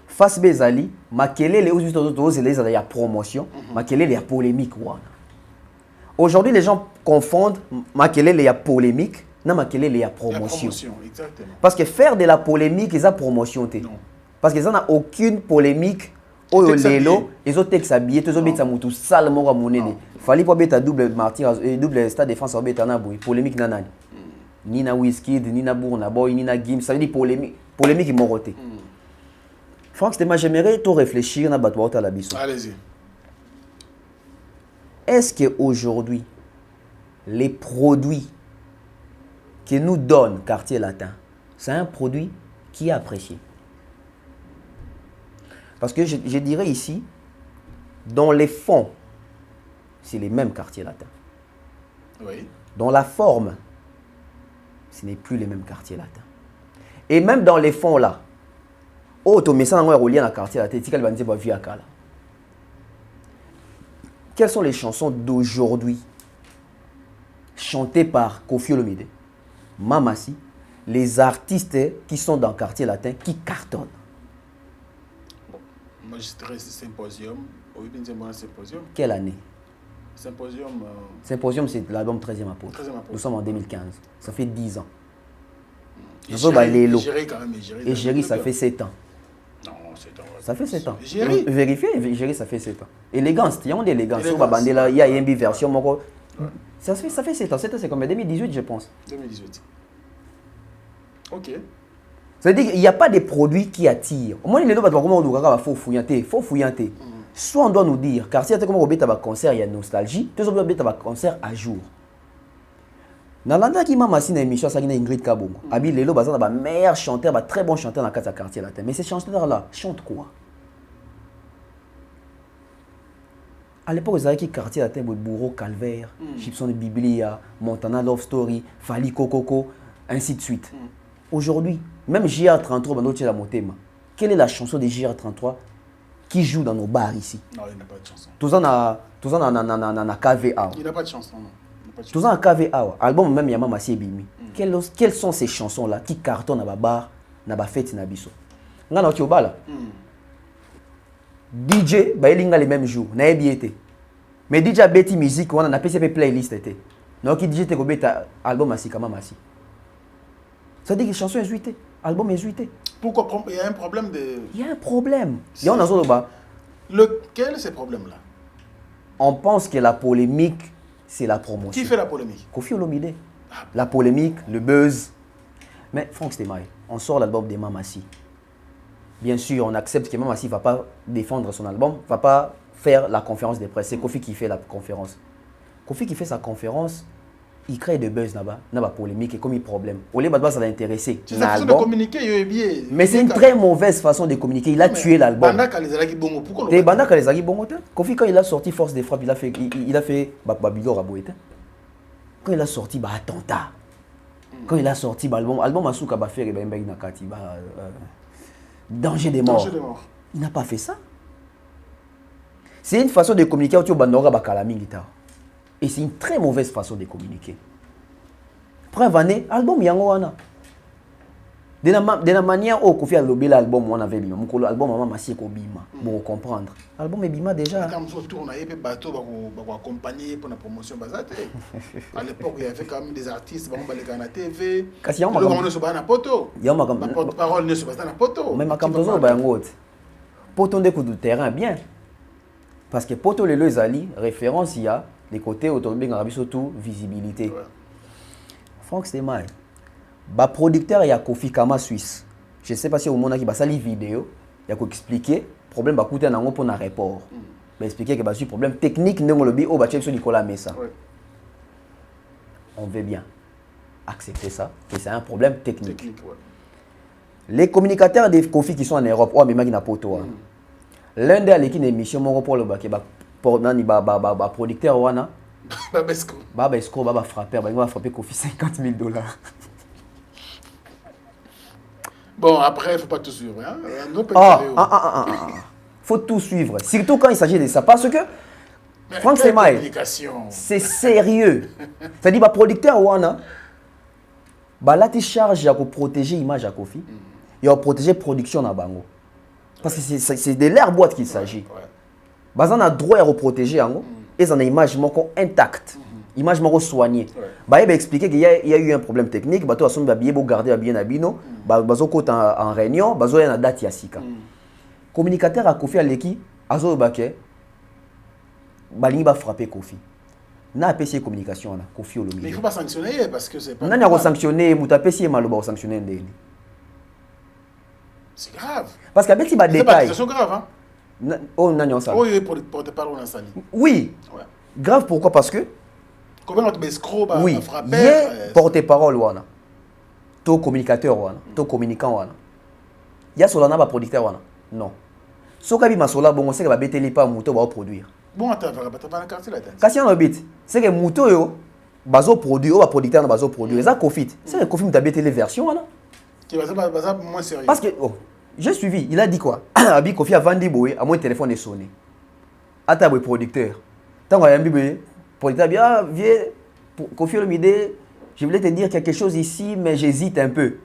S1: Face B zali, makele les autres les il y a promotion, makele il y a polémique Aujourd'hui les gens confondent makele il y a polémique, non makele il y a promotion.
S2: Exactement.
S1: Parce que faire de la polémique ils ont promotion non. Parce qu'ils n'ont aucune polémique au lelo, ils ont texte habillé, ils ont mis ça mutu sale moko monene. Fallait pas mettre double martyr et double stade défense au betana boy, polémique nanani. Ni na Wizkid, ni na Burna Boy, ni na Gims, ça veut dire polémique moroté. Franck Stémaï, j'aimerais tout réfléchir à Batouata la Bissou.
S2: Allez-y.
S1: Est-ce qu'aujourd'hui, les produits que nous donne Quartier Latin, c'est un produit qui est apprécié? Parce que je dirais ici, dans les fonds, c'est les mêmes quartiers latins.
S2: Oui.
S1: Dans la forme, ce n'est plus les mêmes quartiers latins. Et même dans les fonds là, quelles sont les chansons d'aujourd'hui chantées par Koffi Olomide, Mamassi, les artistes qui sont dans le quartier latin qui cartonnent?
S2: Bon, moi je dirais Symposium. Oui, bien sûr, Symposium.
S1: Quelle année?
S2: Symposium.
S1: Symposium, c'est l'album 13e apôtre.
S2: 13e apôtre.
S1: Nous sommes en 2015. Ça fait 10 ans.
S2: Égérie quand même.
S1: Égérie, ça fait 7 ans.
S2: Non, 7 ans.
S1: Ça fait 7 ans.
S2: Égérie.
S1: Vérifiez, Égérie, ça fait 7 ans. Élégance, il y a une élégance. Il y a une version. Ça fait 7 ans. 7 ans, c'est combien? 2018, je pense.
S2: 2018. Ok.
S1: Ça veut dire qu'il n'y a pas de produits qui attirent. Au moins, il est là, il faut fouillanter. Soit on doit nous dire, car si on a un concert, il y a nostalgie, tout on a un concert à jour. Nalanda qui m'a massé dans l'émission, ça Ingrid Kabongo. Abi Lelo, bazan a meilleur chanteur, très bon chanteur dans le quartier latin. Mais ces chanteurs-là chantent quoi? À l'époque, ils avaient qui quartier latin, Bourreau, Calvaire, Gibson de Biblia, Montana Love Story, Fali Kokoko, ainsi de suite. Aujourd'hui, même JR33, la Motema. Quelle est la chanson de JR33 qui joue dans nos bars ici?
S2: Non, il n'y a pas de chanson.
S1: Tous en a KVA.
S2: Il n'a pas de chanson, non.
S1: Tous en KVA. Album même Yama Massi Bimi. Quelles sont ces chansons-là qui cartonnent dans les bars, dans les fêtes, dans les biso? Nga na Otiobala. DJ, bah il les mêmes jours, na ebiete. Mais DJ a beti musique, on a PCP playlist était. Donc DJ te gobeta album Massi Kama Massi. Ça dit que les chansons est album est
S2: Pourquoi il y a un problème de...
S1: Il y a un problème. Il y a un bas.
S2: Lequel est ce problème-là?
S1: On pense que la polémique, c'est la promotion.
S2: Qui fait la polémique?
S1: Koffi Olomide. La polémique, le buzz. Mais Franck Stemay, on sort l'album de Mamassi. Bien sûr, on accepte que Mamassi ne va pas défendre son album, ne va pas faire la conférence de presse. C'est Koffi qui fait la conférence. Koffi qui fait sa conférence, il crée des buzz là-bas, il y a des polémiques et comme il y a problème. Au lieu de ça va intéresser.
S2: C'est sa façon de communiquer, il est bien.
S1: Mais c'est une très mauvaise façon de communiquer. Il a tué l'album.
S2: Pourquoi
S1: les Banda Kalezagi Bongote. Koffi, quand il a sorti Force des Frappes, il a fait Babigo Raboete. Quand il a sorti Attentat. Quand il a sorti l'album Asuka Bafer et Bembe Nakati, Danger des morts. Il n'a pas fait ça. C'est une façon de communiquer au Bandora Bakalami Guitar. Et c'est une très mauvaise façon de communiquer. Preuve année, album Yangoana. De la manière où Koffi a lobé l'album, on avait bima. Mon album Maman Massi ko bima. Pour comprendre. L'album est bima déjà.
S2: Quand on tourne, il y a des bateaux pour accompagner pour la promotion. À l'époque, il y avait quand même des artistes qui allaient à la TV.
S1: Kasi yama
S2: kam. Il y a un porte-parole ne se passe pas dans la poto.
S1: Mais ma camtozo ba yangot. Poto de coup du terrain bien. Parce que poto le ezali référence il y a les côtés automobiles en surtout visibilité. Ouais. Franck Stemay. Ba producteur il y a Kofi Kama Suisse. Je sais pas si au monde qui ba sali vidéo, il y a ko expliquer problème ba coûter nango pour un rapport. Ba expliquer que ba sur problème technique ndongo lobi o ba check sur Nicolas Messa. Ouais. On veut bien accepter ça, que c'est un problème technique. Ouais. Les communicateurs de Kofi qui sont en Europe, oh mais magina poto. L'un d'eux qui une émission mon pour le ba pour nani ba producteur wana Babesco baba frapper ba frapper Kofi $50,000.
S2: Bon, après, il ne faut pas tout suivre. Hein?
S1: Faut tout suivre. Surtout quand il s'agit de ça. Parce que, Franck Stemay, c'est sérieux. C'est-à-dire, le producteur, là, tu charges pour protéger l'image de Kofi. Et pour protéger la production de Bango. Parce que c'est de leur boîte qu'il s'agit. Ils ont droit à protéger. Ils ont une image intacte. Image soignée. Il va expliquer qu'il y a eu un problème technique. Il va bien garder bien abino. Il va en réunion. Il va date yasika. Communicateur à Kofi Aleki, Azo Bake, il va frapper Kofi. Na PC communication là, Kofi Olomide.
S2: Mais il ne faut pas sanctionner parce que c'est pas.
S1: Non, il faut sanctionner. Il faut PC malo sanctionner.
S2: C'est grave.
S1: Parce qu'avec les détails.
S2: C'est grave hein.
S1: Oh non ça.
S2: Oui, pour te parler on a sali.
S1: Oui. Grave pourquoi? Parce que
S2: oui,
S1: il y a porte-parole wana, to communicateur wana, to communicant wana. Il y a solana ba producteur wana. Non. soka bi masola bongo c'est que ba beteli pas moto ba produire.
S2: Bon attends, va quartier la tête.
S1: Kasi on bit, c'est que moto yo bazo produire ou ba producteur na bazo produire. Ça Kofit. C'est que Kofit m'a beteli version là.
S2: Qui va moins sérieux.
S1: Parce que j'ai suivi, il a dit quoi? Abi Kofi a vendu boy, à mon téléphone est sonné. Ata boy producteur. Tant qu'on a un bébé, producteur bien viens Kofi Olomide, je voulais te dire quelque chose ici mais j'hésite un peu.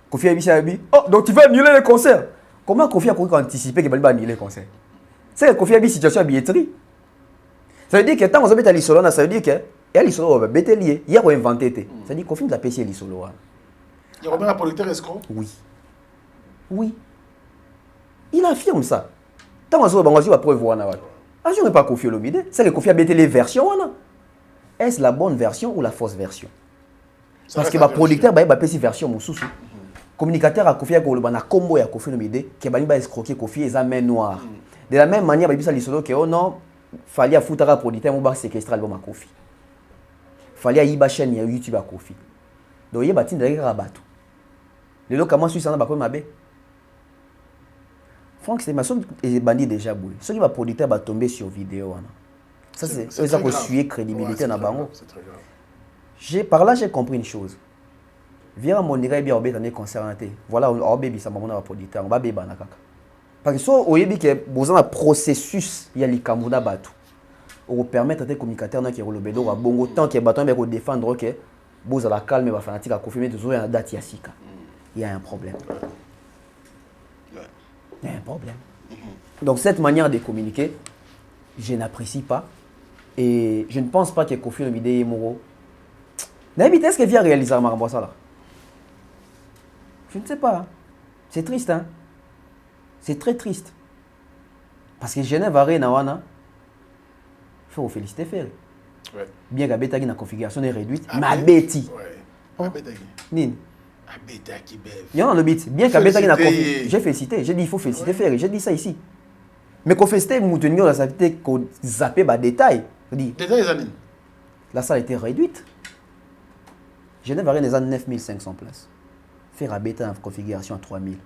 S1: Kofi a dit oh donc tu vas annuler le concert. Comment Kofi a anticipé qu'il va annuler le concert? C'est que Kofi a dit situation à billetterie. Ça veut dire que tant qu'on a l'isolo, ça veut dire que il y a l'isolo va bête lié, il y a quoi inventé. Ça veut dire Kofi a payé l'isolo.
S2: Il y a un producteur escroc?
S1: Oui. Oui. Il affirme ça. Tant qu'on a va preuve wana wala. Ah, je n'ai pas Kofi Olomide. C'est que Kofi a bêté les versions wana. Est-ce la bonne version ou la fausse version? Parce que le producteur va payer version moussoussou. Communicateur a Kofi a na combo ya Kofi Olomide qui va escroquer Kofi et main noire. De la même manière, il y a l'isolo que oh non, fallait à foutre à producteur mon séquestrer l'album à Kofi. Fallait à y chaîne ya YouTube à Kofi. Donc il y a bâti derrière rabatou. Les locaux comment suisse en a pas comme abbé. Franck c'est ma somme et bandit déjà boulé. Ce qui va producteur va tomber sur vidéo. Ça c'est ça pour suivre crédibilité na bango.
S2: C'est très grave.
S1: Par là j'ai compris une chose. Viens mon nigga bien obé dans les concerts. Voilà on baby ça maman va producteur on va béba na kaka. Parce que so oyebi que besoin un processus il y a les kamuna batu. On permettre à tes communicateurs na qui rolobedo wa bongo tant que bâton bien défendre que boza la calme va fanatique à confirmer toujours une date yasika. Il y a un problème. Il y a un problème. Donc cette manière de communiquer, je n'apprécie pas. Et je ne pense pas que Kofi Olomide et Moro... Est-ce qu'il vient réaliser ça là? Je ne sais pas. C'est triste. Hein? C'est très triste. Parce que Genève Arena, il faut féliciter Ferry.
S2: Ouais.
S1: Bien que la configuration est réduite, mais Betty.
S2: Ouais.
S1: Nine.
S2: Il
S1: y en a le bit. Bien qu'à Betty, j'ai félicité. J'ai dit il faut féliciter Ferry. J'ai dit ça ici. Mais qu'on félicite Moutenio, la salle qu'on zappait par détail. La salle était réduite. Genève Arena est à 9500 places. Faire à Beta en configuration à 3000.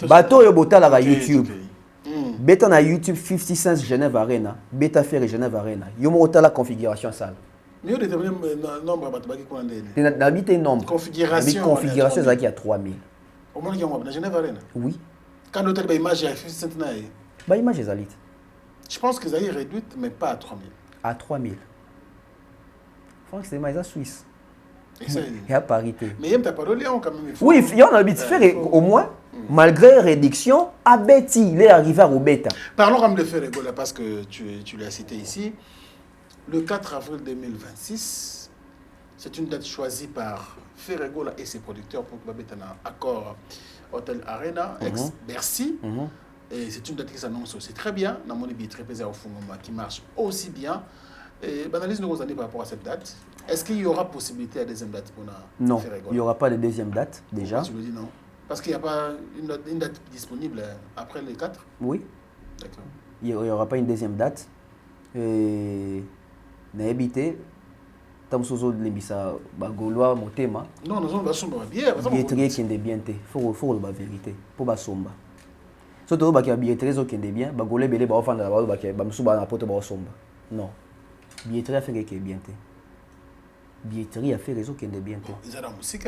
S1: Bateau yo bota la YouTube. Beta na YouTube 50 cents Genève Arena. Beta Ferry Genève Arena. Yo mo la configuration salle.
S2: Mais il y a un nombre
S1: de d'habiter nombre.
S2: Configuration
S1: est à 3000.
S2: Au moins il y a Genève Arena.
S1: Oui.
S2: Quand l'hôtel ba image à 50 cents
S1: ba image est alite.
S2: Je pense qu'ils allaient réduite mais pas à 3000.
S1: À 3000. Franck c'est mais à Suisse.
S2: Et
S1: à parité.
S2: Mais il y a pas de Léon quand même.
S1: Oui, il y en a habité faire au moins malgré réduction à Betty, il est arrivé à Robeta.
S2: Parlons comme de faire rigoler parce que tu l'as cité ici. Le 4 avril 2026, c'est une date choisie par Ferregola et ses producteurs pour que un accord Hotel Arena, ex-Bercy. Et c'est une date qui s'annonce aussi très bien. Dans mon avis, très plaisir au fond, qui marche aussi bien. Et analyse nos années par rapport à cette date. Est-ce qu'il y aura possibilité à deuxième date pour
S1: non,
S2: Ferregola?
S1: Il n'y aura pas de deuxième date déjà.
S2: Pourquoi tu me dis non? Parce qu'il n'y a pas une date disponible après les 4?
S1: Oui.
S2: D'accord.
S1: Il n'y aura pas une deuxième date. Et... n'habité tam sozo lembisa bagolwa motema
S2: non nous on somba bien
S1: billetterie qui est bien té faut la vérité pour ba somba surtout ba ki billetterie zo qui est bien bagolé belé ba ofanda ba ki ba msuba na poto ba somba non billetterie a fait qui est bien té billetterie a fait réseau qui est bien té
S2: ils ont la musique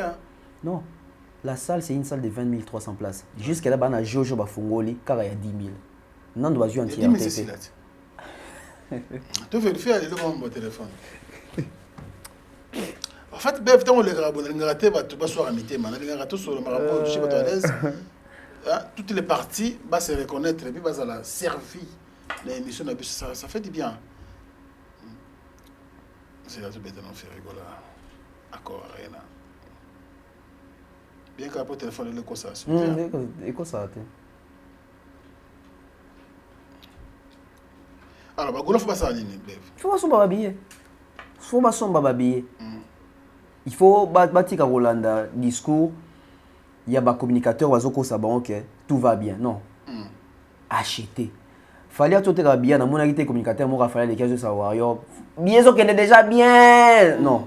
S1: non la salle c'est une salle de 20 300 places jusqu'à là ba na jojo ba fungoli car il y a 10 000 non doit jouer entier
S2: tu vérifies aller devant mon téléphone. En fait, bref, tant on les grave, on les raté, tu vas soir à midi, man, les raté sur le marabout, je sais pas à l'aise. Toutes les parties, va se reconnaître et puis va la servir l'émission, ça fait du bien. C'est là tout bête, on fait rigoler. Accord, rien. Bien qu'après le téléphone, il est comme ça.
S1: Écoute ça,
S2: alors, il faut pas ça. Il
S1: faut pas s'en habiller. Il faut pas s'en habiller. Il faut bâtir à Rolanda discours. Il y a des communicateurs qui savent que tout va bien. Non. Acheter. Fallait tout être bien. Dans mon activité communicateur, moi, il fallait les savoir. Bien sûr qu'elle est déjà bien. Non.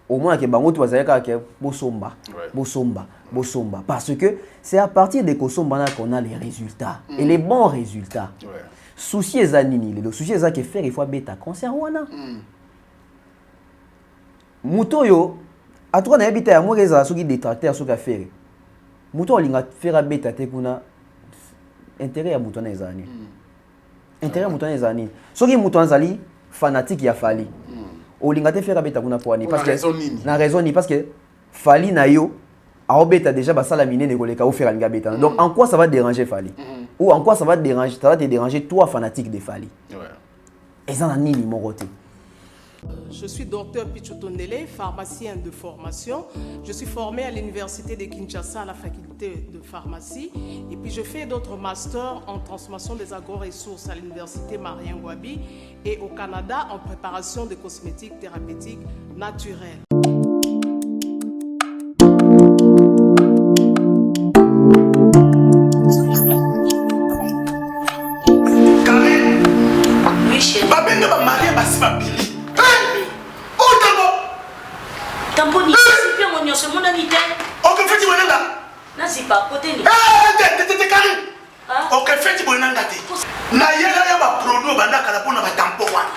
S1: Au moins, que bango tu vas dire que bosomba. Bosomba. Bosomba. Parce que c'est à partir de Kosomba qu'on a les résultats. Et les bons résultats.
S2: Ouais.
S1: Souci ezanini. Le souci est que faire il faut bêta concert wana. Mutoyo, à toi, on a habité à moi, les gens qui détracteurs sur faire. Muto, on a fait à bêta, kuna intérêt à Mouton les années. Intérêt à Mouton les années. Ce qui est Mouton Zali, fanatique, il a fallu. On a fait à bêta, kuna pour ani. Parce que, na raison ni parce que, Fali na yo, a bêta déjà, bah ça la mine n'est pas faire à bêta. Donc, en quoi ça va déranger Fali? Ou en quoi ça va te déranger, toi, fanatique de Fali? Et ça n'a ni numéroté.
S5: Je suis docteur Pichotondele, pharmacien de formation. Je suis formé à l'université de Kinshasa à la faculté de pharmacie. Et puis je fais d'autres masters en transformation des agro-ressources à l'université Marien Ngouabi et au Canada en préparation de cosmétiques thérapeutiques naturelles.
S6: Tamponi, c'est bien mon c'est mon ami.
S7: Ok, fais-tu bonheur là?
S6: Non, c'est pas côté.
S7: T'es carré. Ok, fais-tu bonheur là? Na yela ya ba produit banda kala pona ba tampo wana.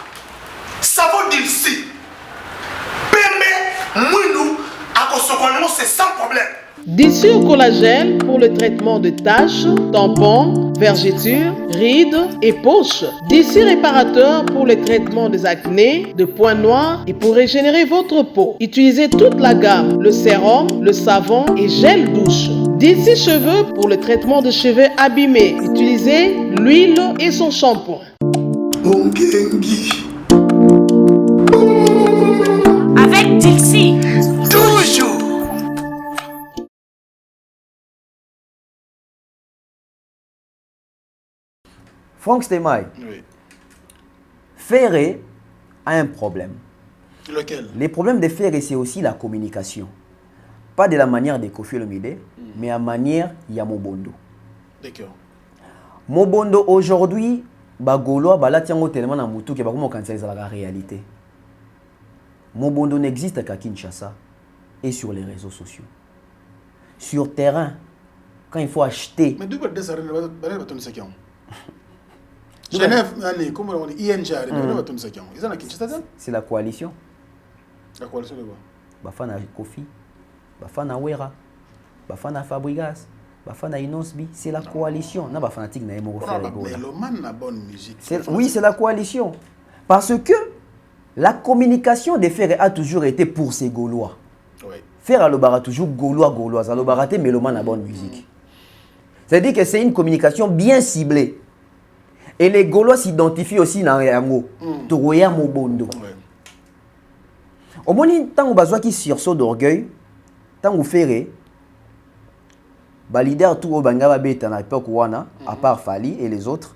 S7: Savon d'ici. Pembe, mounou, akosokono c'est sans problème.
S5: D'ici au collagène pour le traitement de taches, tampons, vergetures, rides et poches. D'ici réparateur pour le traitement des acnés, de points noirs et pour régénérer votre peau. Utilisez toute la gamme, le sérum, le savon et gel douche. D'ici cheveux pour le traitement de cheveux abîmés. Utilisez l'huile et son shampoing.
S6: Avec Dixie.
S7: Toujours.
S1: Franck Stemai,
S2: Oui.
S1: Ferré a un problème.
S2: Lequel?
S1: Les problèmes de Ferré, c'est aussi la communication. Pas de la manière de Kofi Olomide, mais à manière Yamobondo.
S2: D'accord.
S1: Mobondo aujourd'hui, Bagolo, Balatiango tellement na mutu que Bakumo Kansa est la réalité. Mobondo n'existe qu'à Kinshasa et sur les réseaux sociaux. Sur terrain, quand il faut acheter.
S2: Mais d'où va descendre Genève, comment on dit ING, ils ont la Kinshasa.
S1: C'est la coalition.
S2: La coalition de quoi?
S1: Bafana Kofi, Bafana Wera, Bafana Fabregas, Bafana Inosbi, c'est la coalition. Non, Bafanatique n'a pas
S2: Mais le man n'a bonne musique.
S1: Oui, c'est la coalition. Parce que la communication des Ferré a toujours été pour ces Gaulois.
S2: Oui.
S1: Faire à l'Obara toujours Gaulois, à l'Obara, mais le man a bonne musique. C'est-à-dire que c'est une communication bien ciblée. Et les Gaulois s'identifient aussi dans Yango. Toroya Mobondo. Au moment tant on besoin qui sursaut d'orgueil, tant on fait leader tout au bangaba beta na époque wana à part Fali et les autres,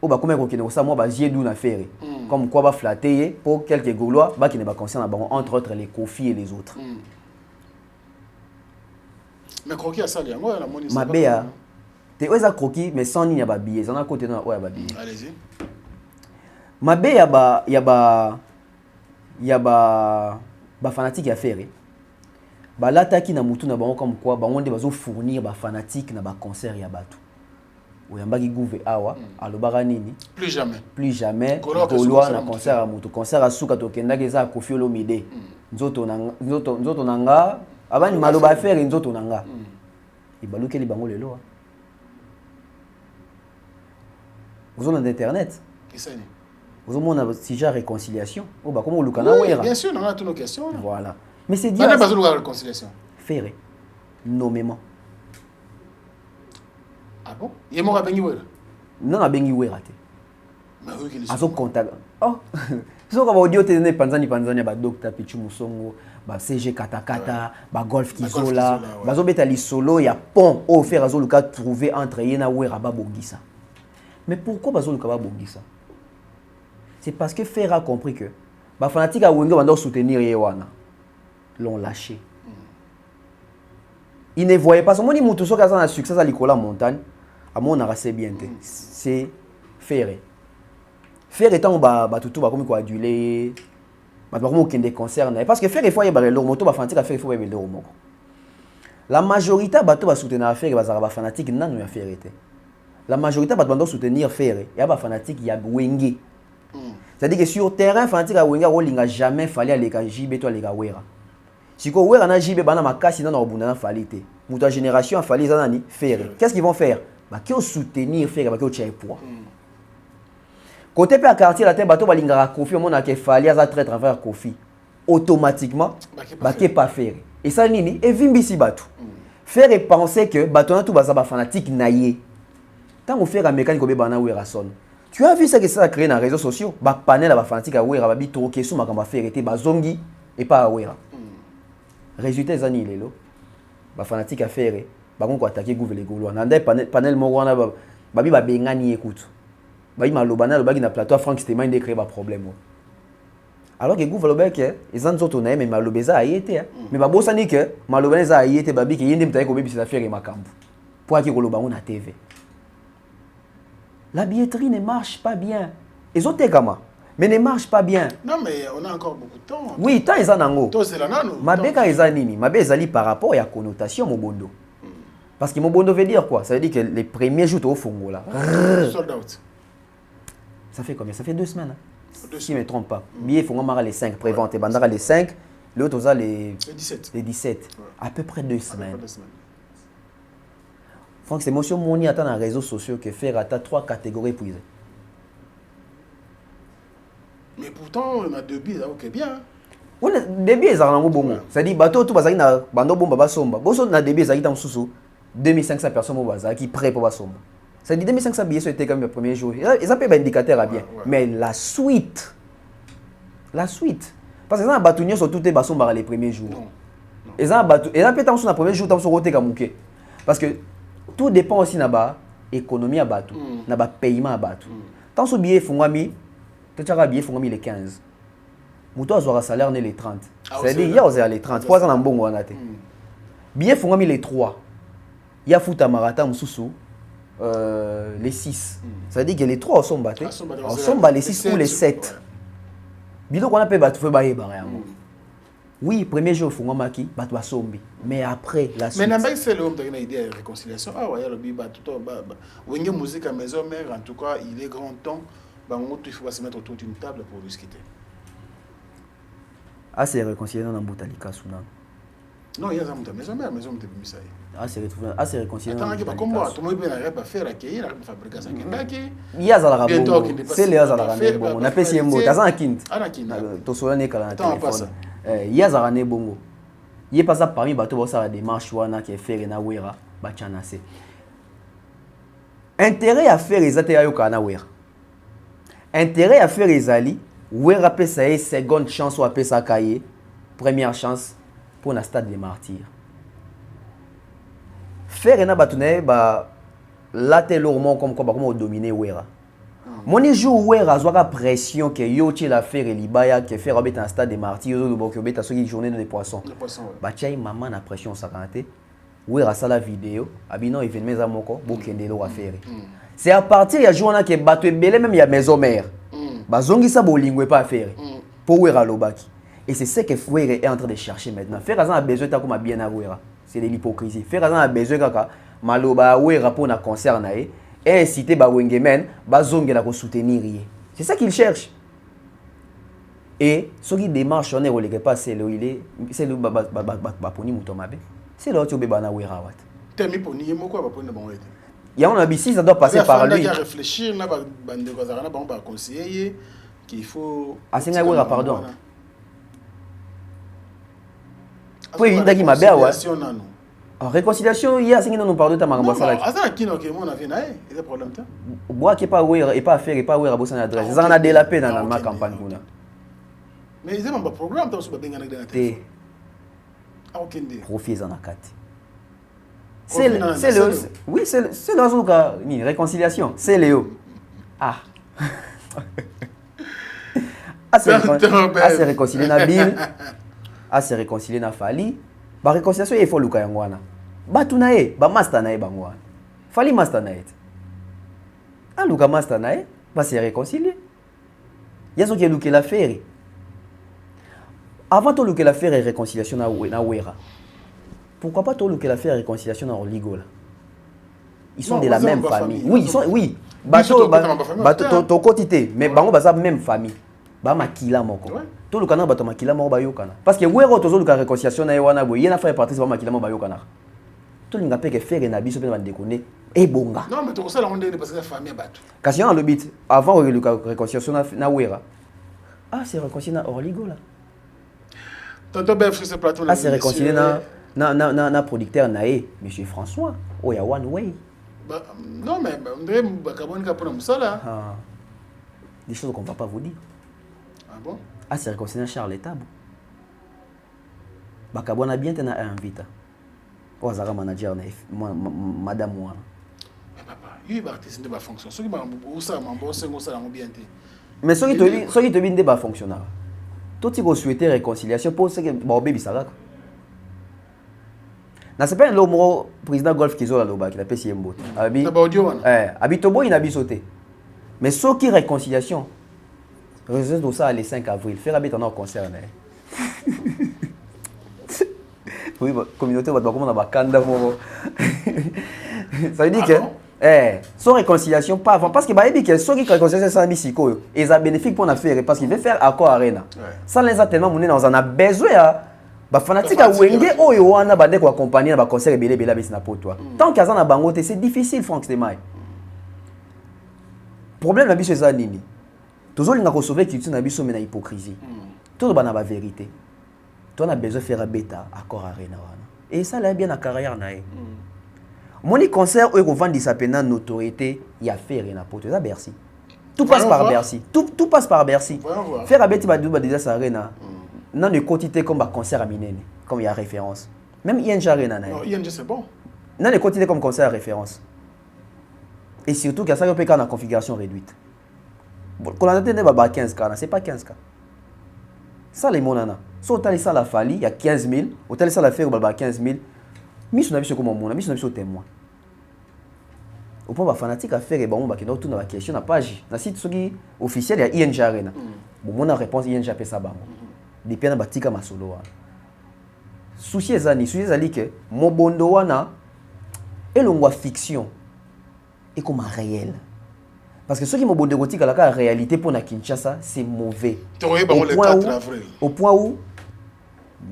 S1: au ba comment qu'on ça moi ba jiedou na faire. Comme quoi ba flatter pour quelques Gaulois ba qui ne ba concerne entre autres les Kofi et les autres.
S2: Mais croquis à ça yango la moni.
S1: Mabea te oza croquis mais sans ni ya ba billet, ça na côté na oya ba billet.
S2: Allez-y.
S1: Mabea ya ba fanatique ya faire. Ba lataki na mutu na bango comme quoi bango nde bazo fournir ba fanatique na ba concert ya batu. Oyambaki gouve awa alobaka nini?
S2: Plus jamais.
S1: Plus jamais Gaulois na concert à mutu. Concert à suka tokenda keza Kofi Olomide. Nzoto nanga abani maloba faire nzoto nanga. Ibalukeli bango lelo. Vous avez internet.
S2: Qu'est-ce que
S1: vous avez si j'ai réconciliation. Oh bah comment Lukana
S2: oui, bien sûr, on a toutes nos questions.
S1: Voilà. Mais c'est
S2: dit. On n'a pas besoin de réconciliation.
S1: Ferré. Nommément.
S2: Ah bon? Il est mort à Benguiwera?
S1: Non, à Benguiwera.
S2: Mais oui, qu'il est
S1: à son contact. Oh! Si on va audio télé Panzani ba Dr Pichu Musongo, ba CG Katakata, ba Golf Kizola, ba Zobetali Solo, il y a pont au faire Azoluka trouver entre Yena Wera ba Bongisa. Mais pourquoi Bazoluka ba Bongisa? C'est parce que Ferré a compris que les fanatiques à Wengo vont soutenir Yewana. L'ont lâché. Ils ne voyaient pas. Si on dit que ça a un succès à l'école en montagne, à mon avis, bien. C'est Ferré. Ferré étant tout comme quoi adulé, comme des concerts. Parce que Ferré, il faut y avoir le moto, il faut y avoir le moto. La majorité bato va soutenir affaire bazara ba fanatique nanu ya faire été. La majorité bato bando soutenir faire ya ba fanatique ya wenge. C'est-à-dire que sur terrain fanatique ya wenge rolinga jamais fallait aller ka JB to aller ka wera. Siko wera na JB bana makasi na obunda na falite. Muta génération fallait za nani faire. Qu'est-ce qu'ils vont faire? Ba ki soutenir faire ba ki tchai poids. Côté pe quartier la terre bato balinga Kofi on a ke fallait za très travers Kofi. Automatiquement ba ki pas faire. Et ça nini et vimbisi bato. Faire penser que bato na tout baza ba fanatique naie. Tant on fait la mécanique au bébana wera son. Tu as vu ça que ça a créé dans les réseaux sociaux? Ba panel à ba fanatique à wera ba bito ke sou makamba faire été ba zongi et pas à wera. Résultat zani lelo. Ba fanatique à faire ba kon ko attaquer gouvernement golo. Nanda panel mo wana ba bi ba bengani écoute. Ba ima lobana lo ba na plateau Frank Stéman de créer ba problème. Alors que gouvernement que ils ont autres mais malobeza a été mais ba bosani que malobeza a été ba bi ke yende mtaye ko bebi ça faire makambu. Pour que koloba on a TV. La billetterie ne marche pas bien. Ils ont été comment? Mais ne marche pas bien.
S2: Non, mais on a encore beaucoup de temps.
S1: Oui, tant ils en ont.
S2: Ma
S1: béka ils en nini. Ma béka ils par rapport à la connotation Mobondo. Parce que Mobondo veut dire quoi? Ça veut dire que les premiers jours au Fongo là.
S2: Sold out.
S1: Ça fait combien? Ça fait 2 semaines. Hein? Si je ne me trompe pas. Billet Fongo mara les 5 prévente. Bandara les 5. L'autre aux les
S2: 17.
S1: Les 17. Ouais. À peu près 2 semaines. Franck, c'est monsieur Moni attend dans les réseaux sociaux que faire à 3 catégories épuisées.
S2: Mais pourtant, on a 2 billets, ok, bien.
S1: On a 2 billets, ça bon bon. C'est-à-dire, bateau tout bazaki na bando bomba basomba. Boso na 2 billets, ça qui dans sous 2500 personnes au bazar qui prêt pour basomba. C'est-à-dire 2500 billets c'était comme le premier jour. Ils ont pas un indicateur à bien. Mais la suite. Parce que ça batunyo sur toutes les basomba les premiers jours. Ils ont battu. Ils ont peut-être dans le premier jour dans son côté comme parce que tout dépend aussi de l'économie à Batou, de paiement à Batou. Tant que billet fongami, tu as billet fongami les 15. Mouton a un salaire les 30. C'est-à-dire il y a les 30. 3 ans en bon on a été. Billet fongami les 3. Il y a foot à marathon sous les 6. C'est-à-dire que les 3 sont battus. On sont les 6 ou les 7. Billet qu'on a payé Batou fait bailler barrière. Oui, premier jour, il faut que tu sombi. Mais après, la suite.
S2: Mais n'importe c'est l'homme qui a une idée de réconciliation. Ah ouais, le biba tout le monde. Musique à maison, mais en tout cas, il est grand temps. Il faut se mettre autour d'une table pour discuter.
S1: Ah, c'est réconcilié dans le Boutalika Sounan.
S2: Non, il y a un maison, mais maison de Bimisa.
S1: Ah, c'est réconcilié dans le
S2: Boutalika. Attends, tout le monde peut faire accueillir, fabriquer ça.
S1: Il y a Zara Bongo. C'est les Zara Bongo. On appelle ça un mot. T'as un kind. Tu sois né quand on a téléphone. Il y a Zara Bongo. Il y a pas ça parmi bateau pour ça la démarche wana qui est fait na wera bachanase. Intérêt à faire les ateliers au kana wera. Intérêt à faire les ali wera peut ça seconde chance ou appeler ça cahier première chance pour la stade des martyrs. Faire na batune ba latelorment comme quoi comme dominer wera. Moni jour wera zoaka pression que yo ti la faire libaya que faire obet un stade des martyrs yo bo que obet so ki journée des poissons. Ba chai maman na pression ça kanté. Wera ça la vidéo abino événement za moko bo kende lo affaire. C'est à partir ya journée que bato belé même ya maison mère. Ba zongi sa bolingwe pas affaire. Pour wera lobaki. Et c'est ce que Wera est en train de chercher maintenant. Faire a besoin ta comme bien à wera. C'est de l'hypocrisie. Faire a besoin kaka maloba wera pour na concert na et inciter ba wengemen ba zongela ko soutenir. C'est ça qu'il cherche. Et ce qui démarche on est relève pas c'est le il est c'est le ba poni mutomabe. C'est là tu beba na wera wat.
S2: Temi poni moko ba poni bon.
S1: Il y a un abissi ça doit passer par lui.
S2: Il y a réfléchir na ba bande ko za na ba conseiller qu'il faut
S1: asenga wera pardon. Pour éviter qu'il m'a bien ouais. En réconciliation, il y a ce qui nous parle de ta maramba salaki.
S2: Ah ça qui OK, mon avis naé, il y a problème ta.
S1: Bois qui pas ouais et pas faire et pas ouais à bosser adresse. Ça on a délapé dans ma campagne kuna.
S2: Mais ils ont un programme toi sur benga na téléphone. Ah OK ndé.
S1: Profit en akati. C'est le oui, c'est dans un cas ni réconciliation, c'est Léo. Ah. C'est réconcilier na Bill. À se réconcilier na Fali, ba réconciliation il faut luka yangwana. Ba tunae, ba master nae bangwa. Fali master nae. A luka master nae, ba se réconcilier. Yaso qui luka la faire. Avant de luka la faire réconciliation na wera. pourquoi pas tout le que la fait réconciliation dans Orligo là? Ils sont
S2: Non,
S1: de la
S2: ils ont
S1: même
S2: ma
S1: famille.
S2: famille.
S1: Oui, ils sont, oui. Ton quotité, mais bango basa même famille. Ba makila moko. Tout le canard bato makila moko bayokana. Parce que wero tozo le réconciliation na wana boy, yena faire partie ba makila moko bayokana. Tout le ngapé que faire na biso pe ba déconner et bonga.
S2: Non, mais tu sais la on parce que la famille bato.
S1: Kasi on le bit avant le réconciliation na wera. Ah, c'est réconcilié na Orligo là.
S2: Tonton Bef sur ce plateau
S1: là. Ah, c'est réconcilié na producteur naé, monsieur François. Oh ya one way.
S2: Non, mais on dirait
S1: des choses qu'on ne va pas vous dire.
S2: Ah bon?
S1: Ah, c'est réconcilié Charles Etabou. Bakabon a bien tena invité. Oh, Zara manager, madame moi.
S2: Mais papa, il va artiste de fonction. Ceux qui m'ont ça, bien.
S1: Mais ceux qui te viennent de fonctionnaire. Tout ce qui souhaite réconciliation pour ceux qui ont bébé ça. Na c'est pas un lomo président golf qui zola loba qui la pesi mbote. Abi Tobo il n'a pas sauté. Mais ce qui réconciliation résultat de ça le 5 avril faire habiter en concert. Oui, communauté va comment on va kanda mo. Ça veut dire que sans réconciliation pas avant parce que bah que ceux qui réconciliation ça misiko et ça bénéfique pour l'affaire parce qu'il veut faire accord arena. Ça les a tellement monné dans on a besoin ba fanatique a wenge oyo wana bande ko accompagner ba concert belé belé na poto. Tant qu'il y a na bangote c'est difficile Franck Stemai. Problème na biso ça nini. Toujours linga ko sauver culture na biso mais na hypocrisie. Tout ba na ba vérité. Toi na besoin faire bêta accord arena wana. Et ça là bien na carrière na. Moni concert oyo ko vendre sa pena notoriété ya faire na poto ça Bercy. Tout passe par Bercy. Tout passe par Bercy. Faire bêta ba duba déjà sa arena. Non, de quantité comme un concert à Minene, comme il y a référence. Même ING Arena.
S2: Non, ING c'est bon.
S1: Non, de quantité comme concert à référence. Et surtout qu'il y a ça qui est en configuration réduite. Quand on a dit 15K, c'est pas 15K. Ça, les monana. Si on a ça la Fali, il y a 15 000. On a ça la faire, il y a 15 000. Mais on a vu comme on a vu témoin. Au point où fanatique à faire, on a tout dans la question, dans la page. Dans le site officiel, il y a ING Arena. Bon, on a réponse ING a fait ça. Depuis na batika masolo wana. Souci ezali que mobondo wana elongwa fiction et comme réel. Parce que ceux qui mobondo gotika la réalité pour na Kinshasa, c'est mauvais. Au point où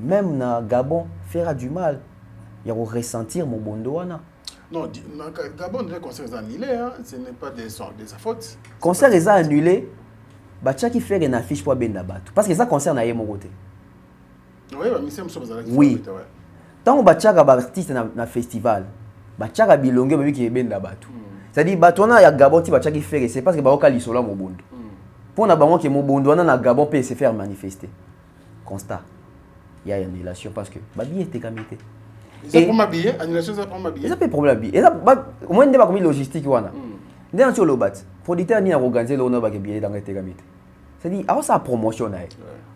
S1: même na Gabon fera du mal. Il y a ressentir mobondo wana.
S2: Non, Gabon le concert est annulé hein, ce n'est pas de sa faute.
S1: Concert est annulé. Bacha qui fait une affiche pour benda batu parce que ça concerne à mon côté. Oui. Tant que bacha ga artiste na festival, bacha ga bilonge babi qui benda batu. C'est-à-dire batona ya Gabon ti bacha qui fait c'est parce que ba okali sola mo bondo. Pour na bango que mo bondo wana na Gabon peut se faire manifester. Constat. Il y a une annulation parce que babi était kamité.
S2: Ça pour ma billet, annulation ça pour ma billet.
S1: Ça peut problème billet. Et ça au moins ndeba comme logistique wana. Ndena sur le bat. Producteur ni organiser le ba ke billet dans été kamité. C'est-à-dire, alors ça promotion là.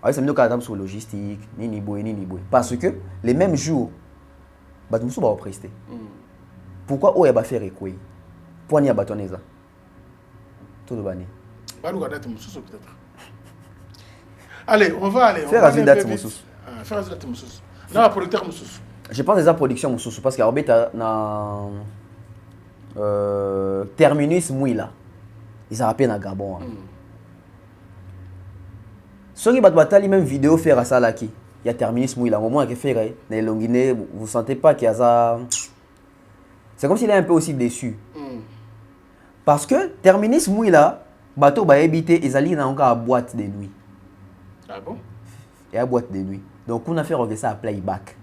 S1: Alors ça me dit sur logistique, ni boy. Parce que les mêmes jours, bah nous sommes presté. Pourquoi on va faire quoi? Pour n'y bâtonner ça. Tout le bani.
S2: Bah nous regardons Moussous peut-être. Allez, on va aller.
S1: Faire la date Moussous.
S2: Faire la date Moussous. Non, producteur Moussous.
S1: Je pense déjà production Moussous parce qu'Arbet na terminus Mouila. Ils ont rappelé na Gabon. Ceux qui battent même vidéo faire ça là qui il y a terminé ce mouilla au moment que faire les longuines vous sentez pas qu'il y a ça c'est comme s'il est un peu aussi déçu parce que terminé ce mouilla bateau va habiter ils allaient dans encore à boîte de nuit.
S2: Ah bon?
S1: Et à boîte de nuit donc on a fait regarder ça à playback.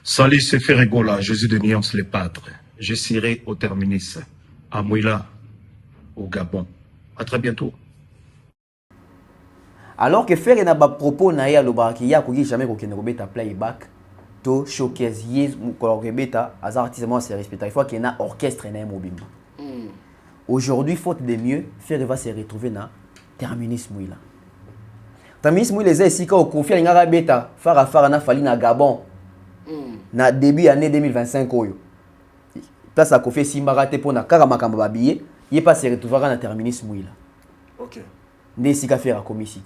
S8: Salut, c'est Ferregola, Jésus de Nyons les Padres. Je serai au terminus à Mouila au Gabon. À très bientôt.
S1: Alors que faire un propos na ya lobaki ya koki jamais ko kende robeta playback to showcase yes ko robeta azar artisanal c'est respecté il faut qu'il y ait un orchestre na mobimba. Aujourd'hui faute de mieux faire va se retrouver na terminus Mouila. Terminus Mouila les ici ko confier ngara beta fara na fali na Gabon. Na début année 2025 oyo. Place à confier Simbarate pour na kaka makamba ba billet, il pas se retrouver na terminus Mouila.
S2: OK.
S1: Ndé sika faire comme ici.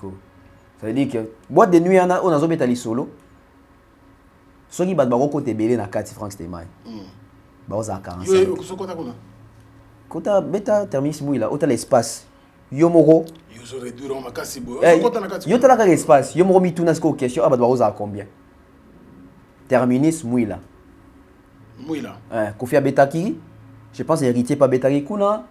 S1: Ça veut dire que boîte de nuit on a zobeta li solo. Ceux qui battent côté belé na 4 francs c'était mal. Bah à 45. Kota beta terminus mouila, autant l'espace. Yomoro. Yo tala ka l'espace. Yomoro mi tuna sko question ah bah à combien? Terminus mouila.
S2: Mouila.
S1: Kofia betaki. Je pense héritier pas betaki kuna.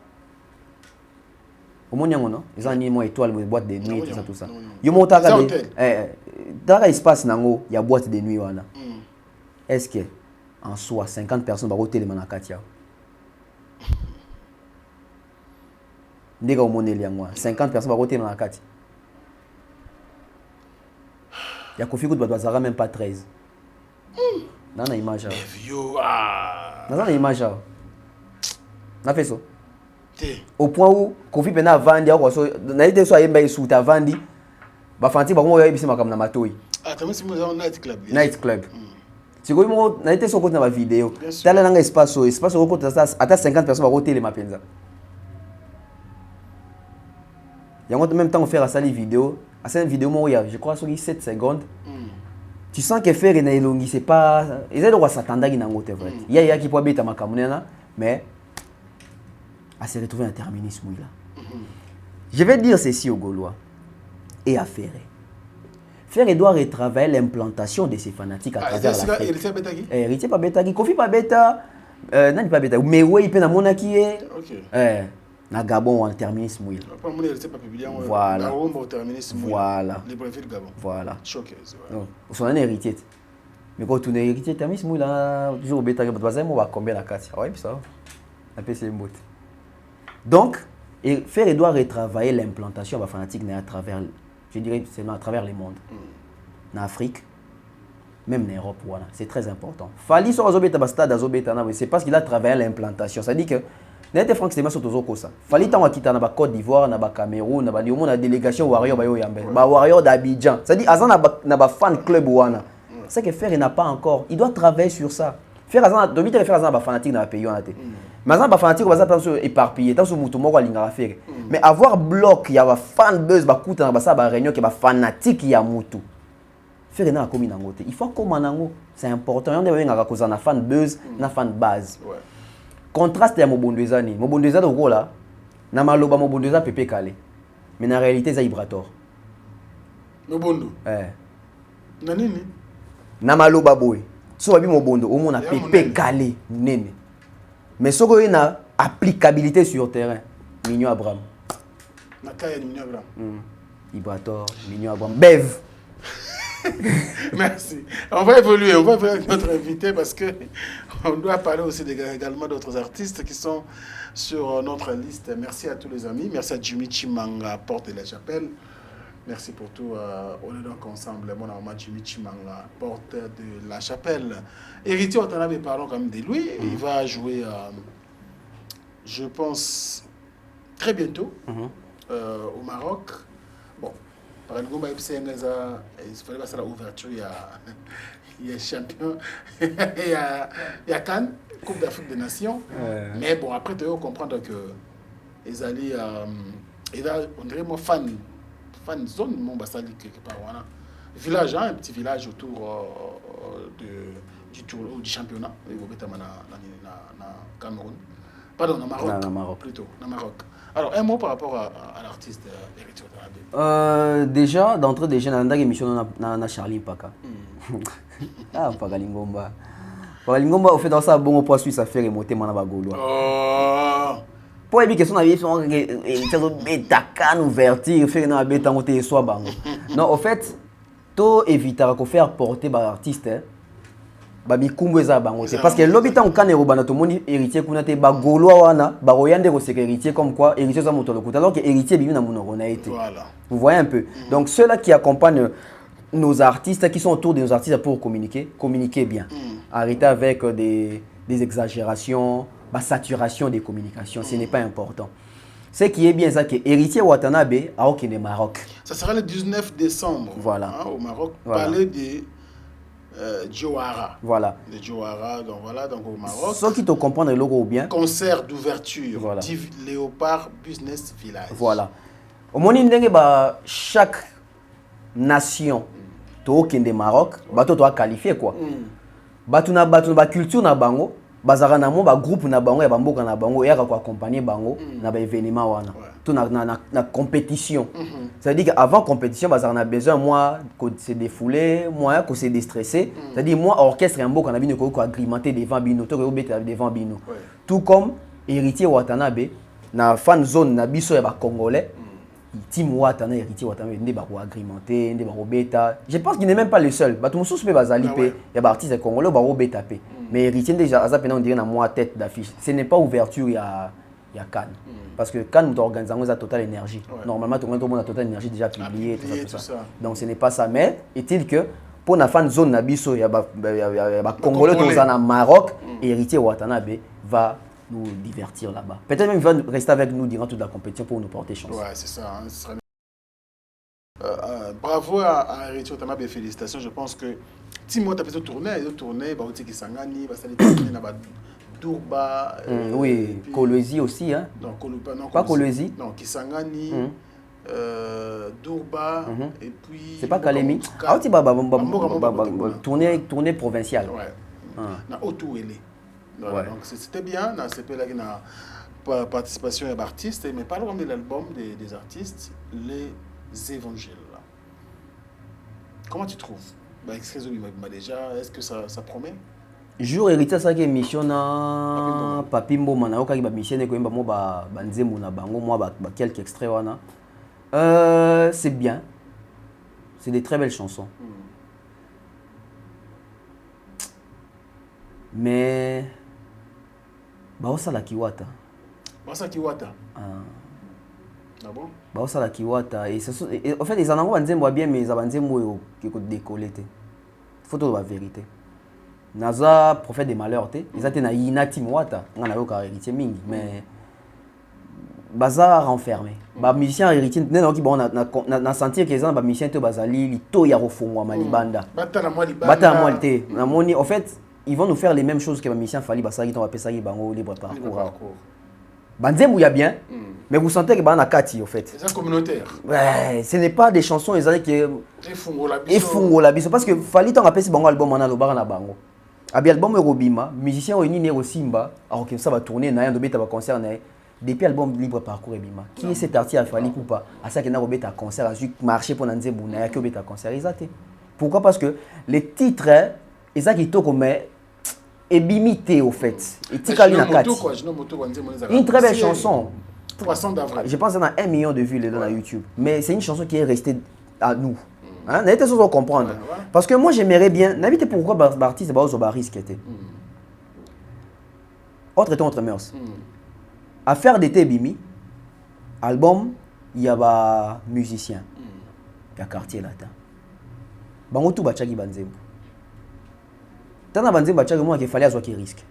S1: Au moins non, ils ont mis mon étoile mon boîte de nuit tout ça. Yomoro tala dans l'espace nango, il y a boîte de nuit wana. Est-ce que en soi 50 personnes vont télé na katia? Ndega au moneli yango 50 personnes vont télé na katia. Ya Kofi Goud bazara même pas 13. Nana image. Nana image. Na fait ça. Au point où Kofi pena vandi ako so na ite so ayemba isuta vandi ba fanti ba ngo yebisi makam na matoi.
S2: Ah tamisi mo za night club.
S1: Night club. Si vous avez été sur la vidéo, dans l'espace, l'espace où à 50 personnes vont roter les mapenza. Il y a en même temps on fait la vidéo, à cette vidéo je crois sur 7 secondes. Tu sens que faire une longue, c'est pas ils ont droit s'attendre à une autre vrai. Il y a qui peut bêta makamuna mais à se retrouver un terminus là. Je vais dire ceci aux Gaulois et à Ferré. Ferré doit retravailler l'implantation de ces fanatiques à travers l'Afrique. Héritier pas bêta qui Kofi pas bêta nani pas bêta mais ouais il peut na monaki na Gabon en terminus mouille. Voilà. Voilà. Voilà. Son un héritier. Mais quand tu es héritier terminus mouille là toujours bêta que vas moi va combien la casse. Ouais puis ça. La PC mbot. Donc Ferré doit retravailler l'implantation de fanatiques à travers je dirais c'est à travers le monde. En Afrique, même en Europe, voilà. C'est très important. Fali sur Azobeta Bastade, Azobeta, c'est parce qu'il a travaillé l'implantation. Ça dit que n'était Franck Stéma sur Tozo Kosa. Fali tant quitter na Côte d'Ivoire, na Cameroun, na Lyon, na délégation Warrior Bayo Yambe, ba Warrior d'Abidjan. Ça dit Azan na fan club wana. C'est que Ferré n'a pas encore. Il doit travailler sur ça. Faire Azan, doit faire Azan ba fanatique dans le pays on a été. Mais Azan ba fanatique on va pas éparpillé, tant sur Mutumo ko lingara faire. Mais avoir bloc, il y a fan buzz ba kuta na ba sa ba réunion qui ba fanatique ya mutu. Faire na komi nangote. Il faut comme nango, c'est important. On devait ngaka koza na fan buzz, na fan base. Contraste ya mobondezani. Mobondezani oko là, na maloba mobondeza pepe calé. Mais na réalité ça vibrator.
S2: Mobondo. Na nini?
S1: Na maloba boy. So wabi mobondo au mona pepe calé nene. Mais soko na applicabilité sur terrain. Mignon Abraham.
S2: Na kaya Mignon Abraham.
S1: Vibrator, Mignon Abraham. Bev.
S2: Merci. On va évoluer avec notre invité parce que on doit parler aussi également d'autres artistes qui sont sur notre liste. Merci à tous les amis. Merci à Jimmy Chimanga, Porte de la Chapelle. Merci pour tout. On est donc ensemble. Mon nom est Jimmy Chimanga, Porte de la Chapelle. Héritier Watanabe, parlons quand même de lui. Il va jouer, je pense, très bientôt au Maroc. Bon. Par exemple, il fallait passer à l'ouverture, il y a champion, il y a Cannes, Coupe d'Afrique des Nations. Mais bon, après, tu dois comprendre que ils allaient, on dirait moi fan zone, mon bassali quelque part. Voilà. Village, un petit village autour du tour du championnat. Il va être au Cameroun. Pardon, au Maroc. Plutôt, au Maroc. Alors, un mot par rapport à l'artiste Héritier Watanabe.
S1: Déjà, d'entrée déjà, dans l'émission, on a Charlie Paka. Ah, Paka Lingomba. Paka Lingomba, au fait, dans ça, bon, pour suivre, ça fait remonter mon abagolo. Pour éviter que son avis soit bêta, can ouverture, faire une bêta monter soit bang. Non, au fait, tout éviter à faire porter par l'artiste. Babi kumbweza bango parce que l'obita on kanero bana to moni héritier kuna te ba golo wana ba royande ko héritier comme quoi héritier ça moto lokuta alors que héritier bibi na monoro na été. Voilà. Vous voyez un peu. Donc ceux-là qui accompagnent nos artistes qui sont autour de nos artistes pour communiquer bien. Arrêtez avec des exagérations, la saturation des communications, ce n'est pas important. Ce qui est bien ça que Héritier Watanabe a au Maroc.
S2: Ça sera le 19 décembre.
S1: Voilà.
S2: Au Maroc. Voilà. Parler de Djouara.
S1: Voilà.
S2: De Djouara, donc voilà, donc au Maroc.
S1: Ceux qui te comprennent le logo bien.
S2: Concert d'ouverture.
S1: Voilà.
S2: Léopard Business Village.
S1: Voilà. Au moment où chaque nation, au Maroc, tu dois qualifier quoi. batu na culture na bango bazara na mo ba groupe na bango ya bamboka na bango ya ko accompagner bango na ba événement wana tout na compétition ça veut dire qu'avant compétition bazara na besoin moi de se défouler moi de se déstresser ça veut dire moi orchestre ya mboka na bino ko agrémenter devant bino to ko beta devant bino tout comme héritier Watanabe na fan zone na biso ya ba congolais Tim Watana héritier Watanabe ndé ba ko agrémenter ndé ba ko beta je pense qu'il n'est même pas le seul ba tout mususu pe bazali pe ya ba artiste congolais ba ko beta pe mais héritier déjà aza pena on dirait na moi tête d'affiche ce n'est pas ouverture ya Cannes parce que Cannes nous organisons ça Total Énergie normalement tout le monde a Total Énergie déjà publié tout ça donc ce n'est pas ça mais est-il que pour na fan zone na biso ya ba congolais dans na Maroc héritier Watanabe va nous divertir là-bas. Peut-être même il va rester avec nous durant toute la compétition pour nous porter chance.
S2: Ouais, c'est ça. Hein, bravo à Héritier Watanabe et félicitations. Je pense que Timo a fait ce tournée, Baouti Kisangani, Basali tourné na Dourba.
S1: Oui, Kolwezi aussi hein.
S2: Non,
S1: pas Kolwezi.
S2: Non, Kisangani. Dourba et puis
S1: c'est pas Kalemi. Ah tu tournée provinciale.
S2: Ouais. Na Otouélé. Ouais. Donc c'était bien, c'était là la participation d'artistes, mais parlons de l'album des artistes, les évangiles. Comment tu trouves déjà, est-ce que ça promet?
S1: Jour héritier ça qui émission na Papimbo mana oka ba mission ko yemba mo ba nzembo na bango moi ba quelques extraits wana. C'est bien. C'est des très belles chansons. Mais Baosala Kiwata.
S2: Baosala Kiwata. Ah bon?
S1: Baosala Kiwata. Et en fait, les anangos banzembo bien, mais ils banzembo qui ko décoller. Photo de la vérité. Naza prophète des malheurs te. Ils étaient na Inati Mwata. On a eu un héritier mingi, mais bazar renfermé. Ba musicien héritier nena ki bon na sentir que les gens ba musicien te bazali li to ya rofongwa malibanda.
S2: Bata na moi libanda.
S1: Bata na moi te. Na moni en fait ils vont nous faire les mêmes choses que Mission Fali Basagi, on va appeler ça bango libre parcours. Banzembo y a bien, mais vous sentez que bana kati en fait.
S2: C'est communautaire.
S1: Ouais, ce n'est pas des chansons ils qui efungo la biso parce que Fali on appelle ce bango album on a le bar na bango. Abi album Robima, musicien oni né au Simba, alors que ça va tourner na yando beta ba concert na depuis album libre parcours Ebima. Qui est cet artiste à Fali Poupa? À ça que na robeta concert a juste marché pour Nzembo na ya que beta concert exacté. Pourquoi? Parce que les titres et ça qui toque mais ébimité au fait. Et une très belle chanson. Je pense qu'il y en a 1 million de vues dans YouTube. Mais c'est une chanson qui est restée à nous. Hein? N'avez pas comprendre. Parce que moi j'aimerais bien. N'avez pourquoi l'artiste va risquer. Autre mœurs. Affaire d'été Bimi. Album, il y a des musiciens. Il y a quartier latin. Bango tout bachagi banzembo. Tana banzembo bachagi moi qu'il fallait avoir qui risque.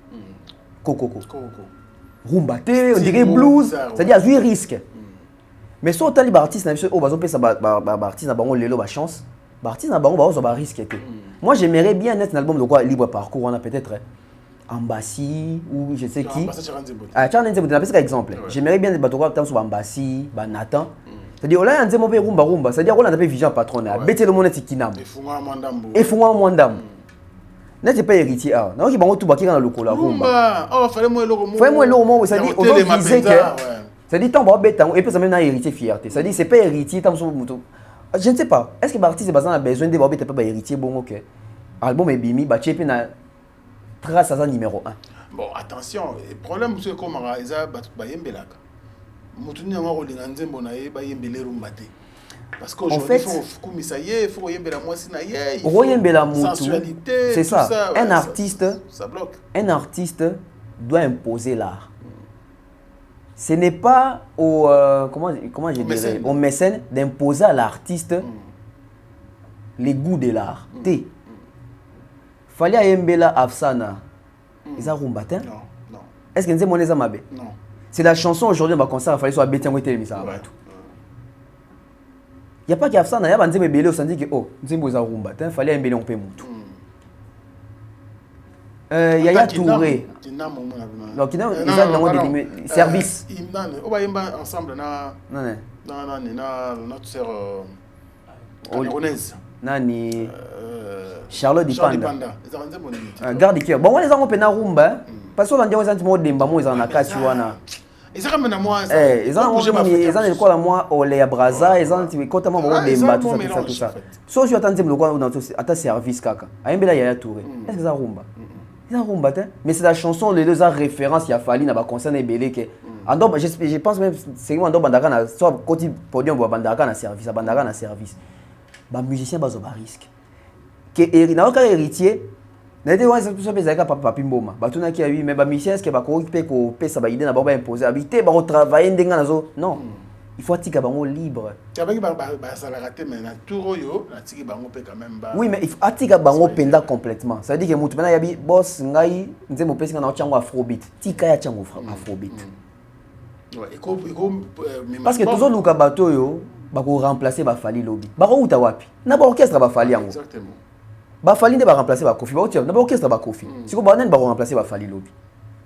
S1: Coco. Rumba on dirait blues, c'est-à-dire jouer risque. Mais si on t'a dit artiste na biso o bazo pesa artiste na bango lelo ba chance, artiste na bango bazo ba risque té. Moi j'aimerais bien être un album de quoi libre parcours on a peut-être Ambassi ou je sais qui. Ah tiens Nzembo na pesa exemple. J'aimerais bien être quoi tant sur Ambassi, ba Nathan. C'est-à-dire là Nzembo pe rumba, c'est-à-dire on a pas vision patron na bete le monde tikinam. Et fungwa mwandambo. N'est pas héritier ah non qui bango tout bakira na lokola rumba.
S2: Oh fallait moi le
S1: romo ça dit on disait que ça dit tant ba beta et puis ça même na héritier fierté ça dit c'est pas héritier tant sur moto je ne sais pas est-ce que l'artiste bazan a besoin de ba beta pas héritier bon OK album est bimi ba chepe na trace à numéro 1
S2: bon attention le problème c'est comme Raisa ba yembelaka mutuni ngwa rolinga nzembo na ye ba yembele rumba te. Parce qu'aujourd'hui, il faut yembela moi si na ye. Sensualité,
S1: c'est ça.
S2: Ça
S1: un
S2: ouais,
S1: artiste,
S2: ça bloque.
S1: Un artiste doit imposer l'art. Ce n'est pas au comment je dirais, au mécène d'imposer à l'artiste les goûts de l'art. Fallait yembela Afsana. Ils ont rumbatin.
S2: Non.
S1: Est-ce que nous avons mabe?
S2: Non.
S1: C'est la chanson aujourd'hui on va concert il fallait soit bétian ou télé ça. Il n'y a pas qu'il y a ça, il y a des bébés qui dit que oh, Nzembo za rumba, il fallait un bébé on peut monter. Il y a Touré. Donc il y a des services.
S2: On va yemba ensemble na notre sœur camerounaise.
S1: Nani Charlotte Dipanda. Garde cœur. Bon, on les a un peu na rumba. Parce qu'on a dit aux antimos de Mbamo, ils en a quatre wana.
S2: Ils ont ramené moi.
S1: Ils ont le quoi moi au lait à brasa, ils ont complètement bon demba tout ça. Sauf si tu attends le quoi dans ta service kaka. Ayembela ya touré. Est-ce que ça rumba? Ils ont rumba mais c'est la chanson les deux a référence il a fallu na ba concert belé que je pense même c'est moi ndo bandaka na soit côté podium bandaka na service bandaka na service. Ba musicien bazo ba risque. Que na aucun héritier n'était ouais ça peut ça papa pimboma batuna qui a eu mais ba musicien est-ce que ba ko pe ko pesa ba idée na ba imposer habiter ba travailler ndenga nazo non il faut tika bango libre
S2: tu as ba ça la raté mais na turoyo na tiki bango pe quand même ba
S1: oui mais il faut atika bango penda complètement ça veut dire que mutu maintenant yabi boss ngai nzembo pesa na chango afrobeat tika ya chango afrobeat
S2: ouais
S1: parce que toujours luka bato yo ba ko remplacer ba fali lobby ba ko uta wapi na ba orchestre ba fali yango
S2: exactement
S1: ba fali nde ba remplacer ba kofi ba otia na ba orchestre ba kofi siko ba nen ba remplacer ba fali lobby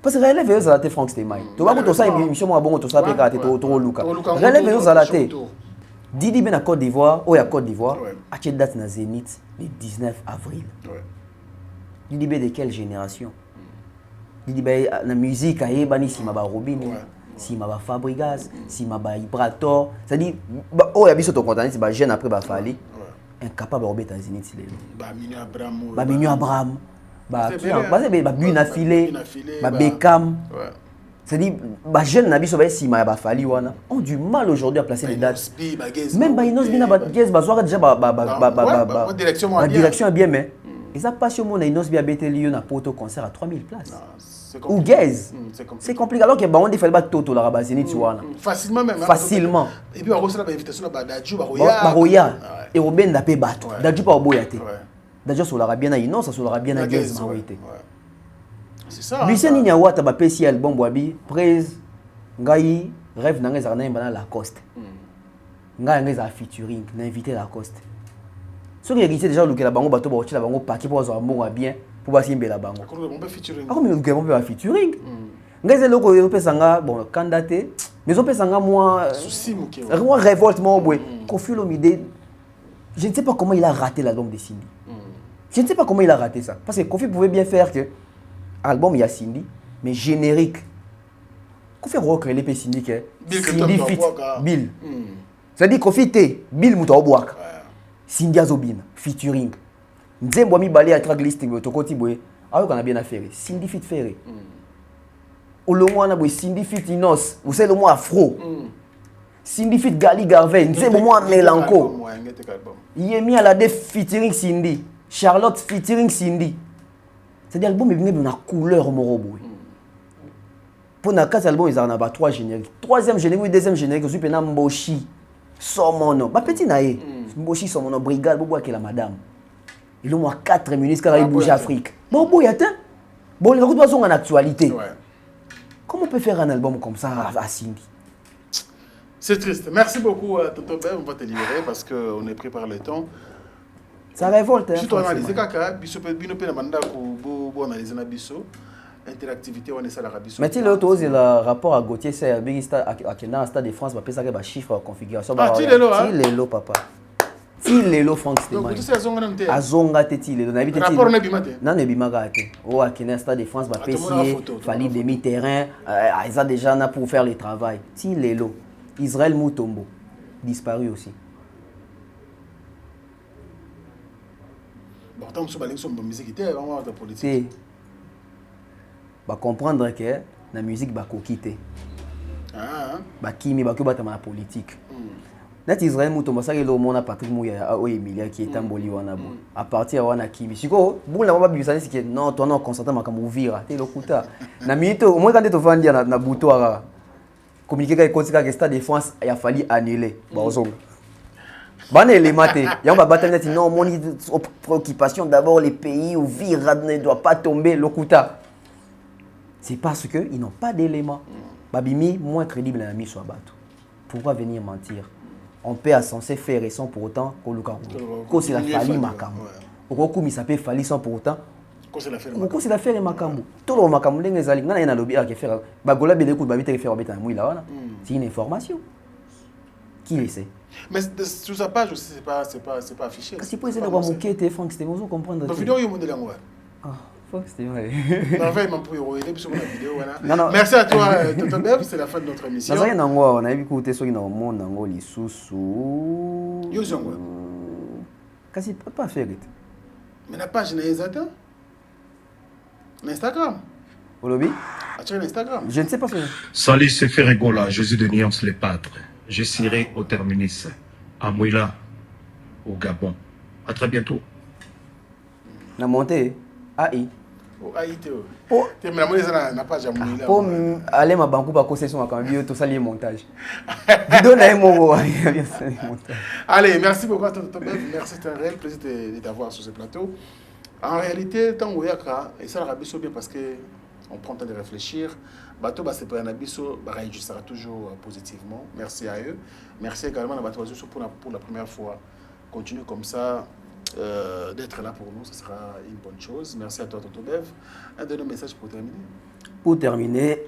S1: parce que relève eux zalate Frank Stemai to ba ko to sa émission mo bongo to sa pe ka te to luka relève eux zalate Didi ben à Côte d'Ivoire ou à Côte d'Ivoire a quelle date na Zénith le 19 avril Didi ben de quelle génération Didi ben na musique aye bani si ma ba Robin si ma ba Fabregas si ma ba Ibrator ça dit oh ya biso to content si ba jeune après ba fali incapable de remettre à Zénith ba Minio Abraham ba Buna Filé ba Beckham c'est-à-dire ba jeune na biso ba si ma ba fali wana ont du mal aujourd'hui à placer les dates même ba Inos bina ba Gez ba soir déjà ba direction est bien mais ils a pas sur mon Inos bien Betelio na poto concert à 3000 places ou Gez c'est compliqué alors que ba on dit fallait ba toto la ba Zénith wana
S2: facilement même
S1: facilement
S2: et puis on reçoit la invitation ba Dadju ba
S1: Roya et Robin da pe bato Dadju pa oboyate Dadju sur la bien na Inos sur la bien na Gez mawite
S2: c'est ça
S1: Lucien Ninyawata ba pesi album boabi praise ngai rêve na ngai za na mbana Lacoste ngai ngai za featuring na invité Lacoste so que héritier déjà luka la bango bato ba otila bango paki pour zo mbongo bien pour ba simbela bango
S2: on peut featuring
S1: ah mais luka on peut featuring ngai ze loko yo pesanga bon candidaté mais on pesanga moi
S2: souci muke
S1: moi révolte moi boy Koffi Olomide je ne sais pas comment il a raté l'album de Cindy je ne sais pas comment il a raté ça parce que Koffi pouvait bien faire que album il y a Cindy mais générique Koffi recréer les Cindy que Cindy fit Bill c'est-à-dire Koffi té Bill muta obwaka Cindy Azobina featuring nzembo mi balé à track listing to koti boy ayo kana bien affaire Cindy fit ferré olomwana boy Cindy fit Inos vous savez le mot afro Cindy fit Gali Garvey nzembo moi Melanco Yemi à la def featuring Cindy Charlotte featuring Cindy c'est-à-dire l'album est venu dans la couleur morobo pour na 4 albums ils en ont 3 génériques troisième générique deuxième générique je suis pena Mboshi Somono ba petit naé Mboshi Somono brigade bobo avec la madame il ont 4 minutes quand il bouge Afrique bon boy attends bon les autres sont en actualité comment on peut faire un album comme ça à Cindy
S2: c'est triste merci beaucoup Tonton Ben on va te libérer parce que on est pris par le temps
S1: ça révolte
S2: si tu analyses kaka biso pe bino pe na mandako bo analyser na biso interactivité on est ça la biso
S1: mais tu le tu le rapport à Gauthier c'est Big Star à Kenya Stade de France ba pesa que ba chiffre configuration
S2: ba ti
S1: lelo papa ti lelo France de
S2: donc tu sais
S1: azonga te ti lelo na bité
S2: rapport na bimate
S1: na ne bimaka te o à Kenya Stade de France ba pesier fali demi terrain ils ont déjà na pour faire le travail ti lelo Israël Mutombo disparu aussi.
S2: Pourtant, nous sommes dans la musique, c'est vraiment la politique.
S1: Bah comprendre que la musique va quitter. Bah kimi bah que bah la politique. Net Israël Mutombo ça que le monde a Patrick Mouya ou Emilia qui est en Boli wana bon. À partir wana kimi. Siko bon la baba bisani c'est que non toi non consentant makamu vira. Te lokuta. Na minute au moins quand tu vas dire na butoara. Communiquer avec le Stade de France, il a fallu annuler. Bon, non, mon préoccupation d'abord, les pays où Vira ne doit pas tomber, l'Okuta. C'est parce qu'ils n'ont pas d'éléments. Babimi, moins crédible dans la mise sur bateau. Pourquoi venir mentir? On peut censé faire et sans pour autant que c'est la fallu Makambo. Au il s'appelle fallu sans pour autant. C'est l'affaire de Makambo. Tout le Makambo, les alliés, il y a un lobby qui fait. Bagola, bien écoute, babite faire bête à mouille là. C'est une information. Qui le sait?
S2: Mais sur sa page aussi, c'est pas affiché.
S1: Si vous essayer de voir mon quête, Franck, c'était vous comprendre.
S2: La vidéo, il y a
S1: ah, Franck, c'était vrai.
S2: Merci à toi, Tonton Bev. C'est la fin de notre émission.
S1: On a vu écouter ceux qui ont monde en les sous. Quasi pas faire.
S2: Mais la page n'est pas Instagram. Instagram.
S1: Je ne sais pas.
S8: Salut, c'est Ferregola, Jésus de Nyons les Pâtres. Je serai au terminus, à Mouila, au Gabon. À très bientôt.
S1: La montée, AI.
S2: Aïe, pour
S1: aller ma banque pour concession à Cambio, tout ça lié montage. Vidéo n'a pas
S2: Allez, merci beaucoup à Tonton Bev. Merci, c'est un réel plaisir de t'avoir sur ce plateau. En réalité, tant que et ça la bien parce que on prend le temps de réfléchir. Bateau c'est pour un abisso, ça sera toujours positivement. Merci à eux. Merci également à Bateau pour la première fois. Continuez comme ça. D'être là pour nous, ce sera une bonne chose. Merci à toi, Tonton Bev. Un dernier message pour terminer.
S1: Pour terminer,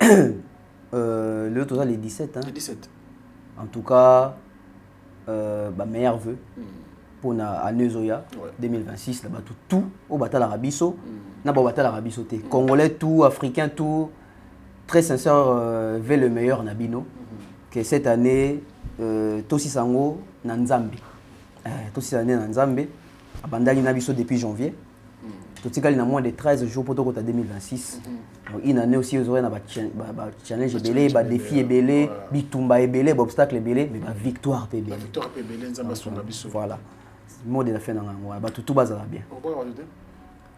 S1: le total est 17. Hein.
S2: Le 17.
S1: En tout cas, meilleur vœu pour l'année Zoya 2026. Là-bas, tout au Bata l'Arabiso. N'a pas Bata l'Arabiso. Congolais, tout, Africain, tout. Très sincère, veut le meilleur Nabino. Que cette année, Tosi Sango, Nanzambi. Tosi Sango, Nanzambi. Abandali Nabiso depuis janvier. Tout ce qui est moins de 13 jours pour 2026. Une année aussi, vous aurez un challenge belé, un défi belé, bitumba belé, un obstacle belé, mais une victoire belé.
S2: La victoire belé,
S1: voilà. Le mot de la fin, tout va bien.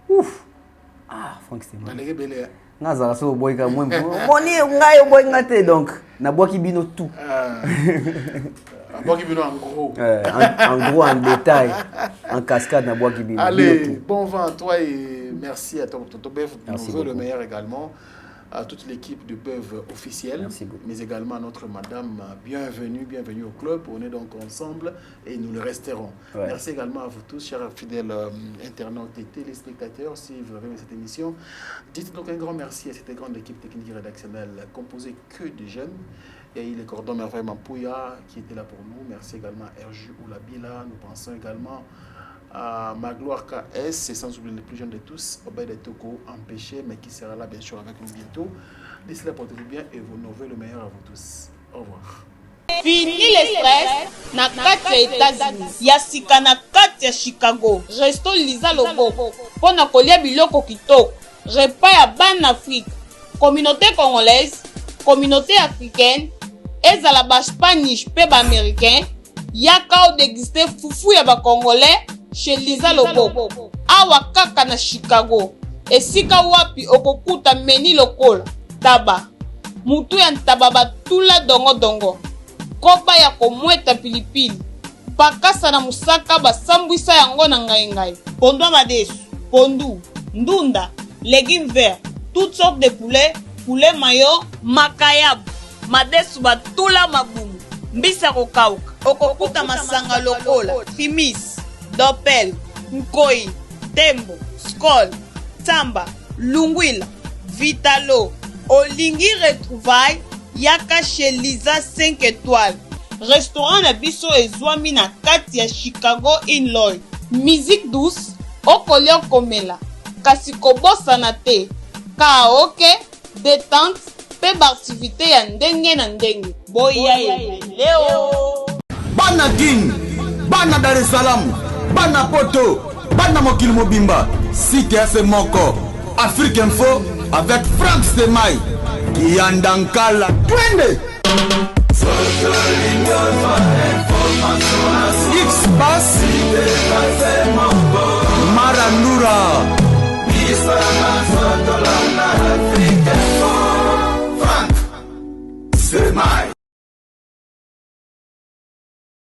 S1: Ouf! Ah, Franck, c'est moi. Nazara so boy ka moi moni ngai boy ngate donc na bois qui bino tout.
S2: Bois qui bino en gros.
S1: En gros en détail en cascade na bois qui bino.
S2: Allez, bon vent à toi et merci à Tonton Bev. Nous voulons le meilleur également à toute l'équipe de Bev officielle, mais également à notre madame. Bienvenue au club. On est donc ensemble et nous le resterons. Ouais. Merci également à vous tous, chers fidèles internautes et téléspectateurs. Si vous avez aimé cette émission, dites donc un grand merci à cette grande équipe technique et rédactionnelle composée que de jeunes. Il y a eu les cordons Merveille Mampouya qui était là pour nous. Merci également à Erju Oulabila. Nous pensons également à Magloire KS, et sans oublier les plus jeunes de tous, Obed Toko, empêché, mais qui sera là bien sûr avec nous bientôt. D'ici là, portez-vous bien et vous nouvelles le meilleur à vous tous. Au revoir.
S3: Fini le stress na kati ya États-Unis ya sika na kati ya Chicago. Resto Liza Loboko pona kolia biloko kitoko. Repas ya bana Afrique. Communauté congolaise, communauté africaine, ezala ba Spanish pe ba américain. Yaka o déguster fufu ya ba congolais chez Liza Loboko. Awa kaka na Chicago. Esika wapi okokuta meni lokola taba. Mutu ya ntaba batula dongo. Koba ya komweta pilipili. Bakasa na musaka basambwisa yango na ngai. Pondwa madesu, pondu, ndunda, légumes verts, toutes sortes de poulet mayo, makayab, madesu batula mabumu, mbisa kokauka. Okokuta masanga lokola, fimis, dopel, nkoi, tembo, skol, tamba, lungwila, vitalo. Olingi retrouvaille yaka chez Liza 5 étoiles. Restaurant na biso ezwami na kati ya Chicago Illinois. Musique douce, okolia komela. Kasi kobosana te. Karaoke, détente, pe activité ya ndenge na ndenge. Boya leo.
S4: Bana King, bana Dar es Salaam, bana Poto, bana Mokili Mobimba. CTF Moko, Afrique Info avec Franck Stemai. Yandankala twende X-Bass Maranura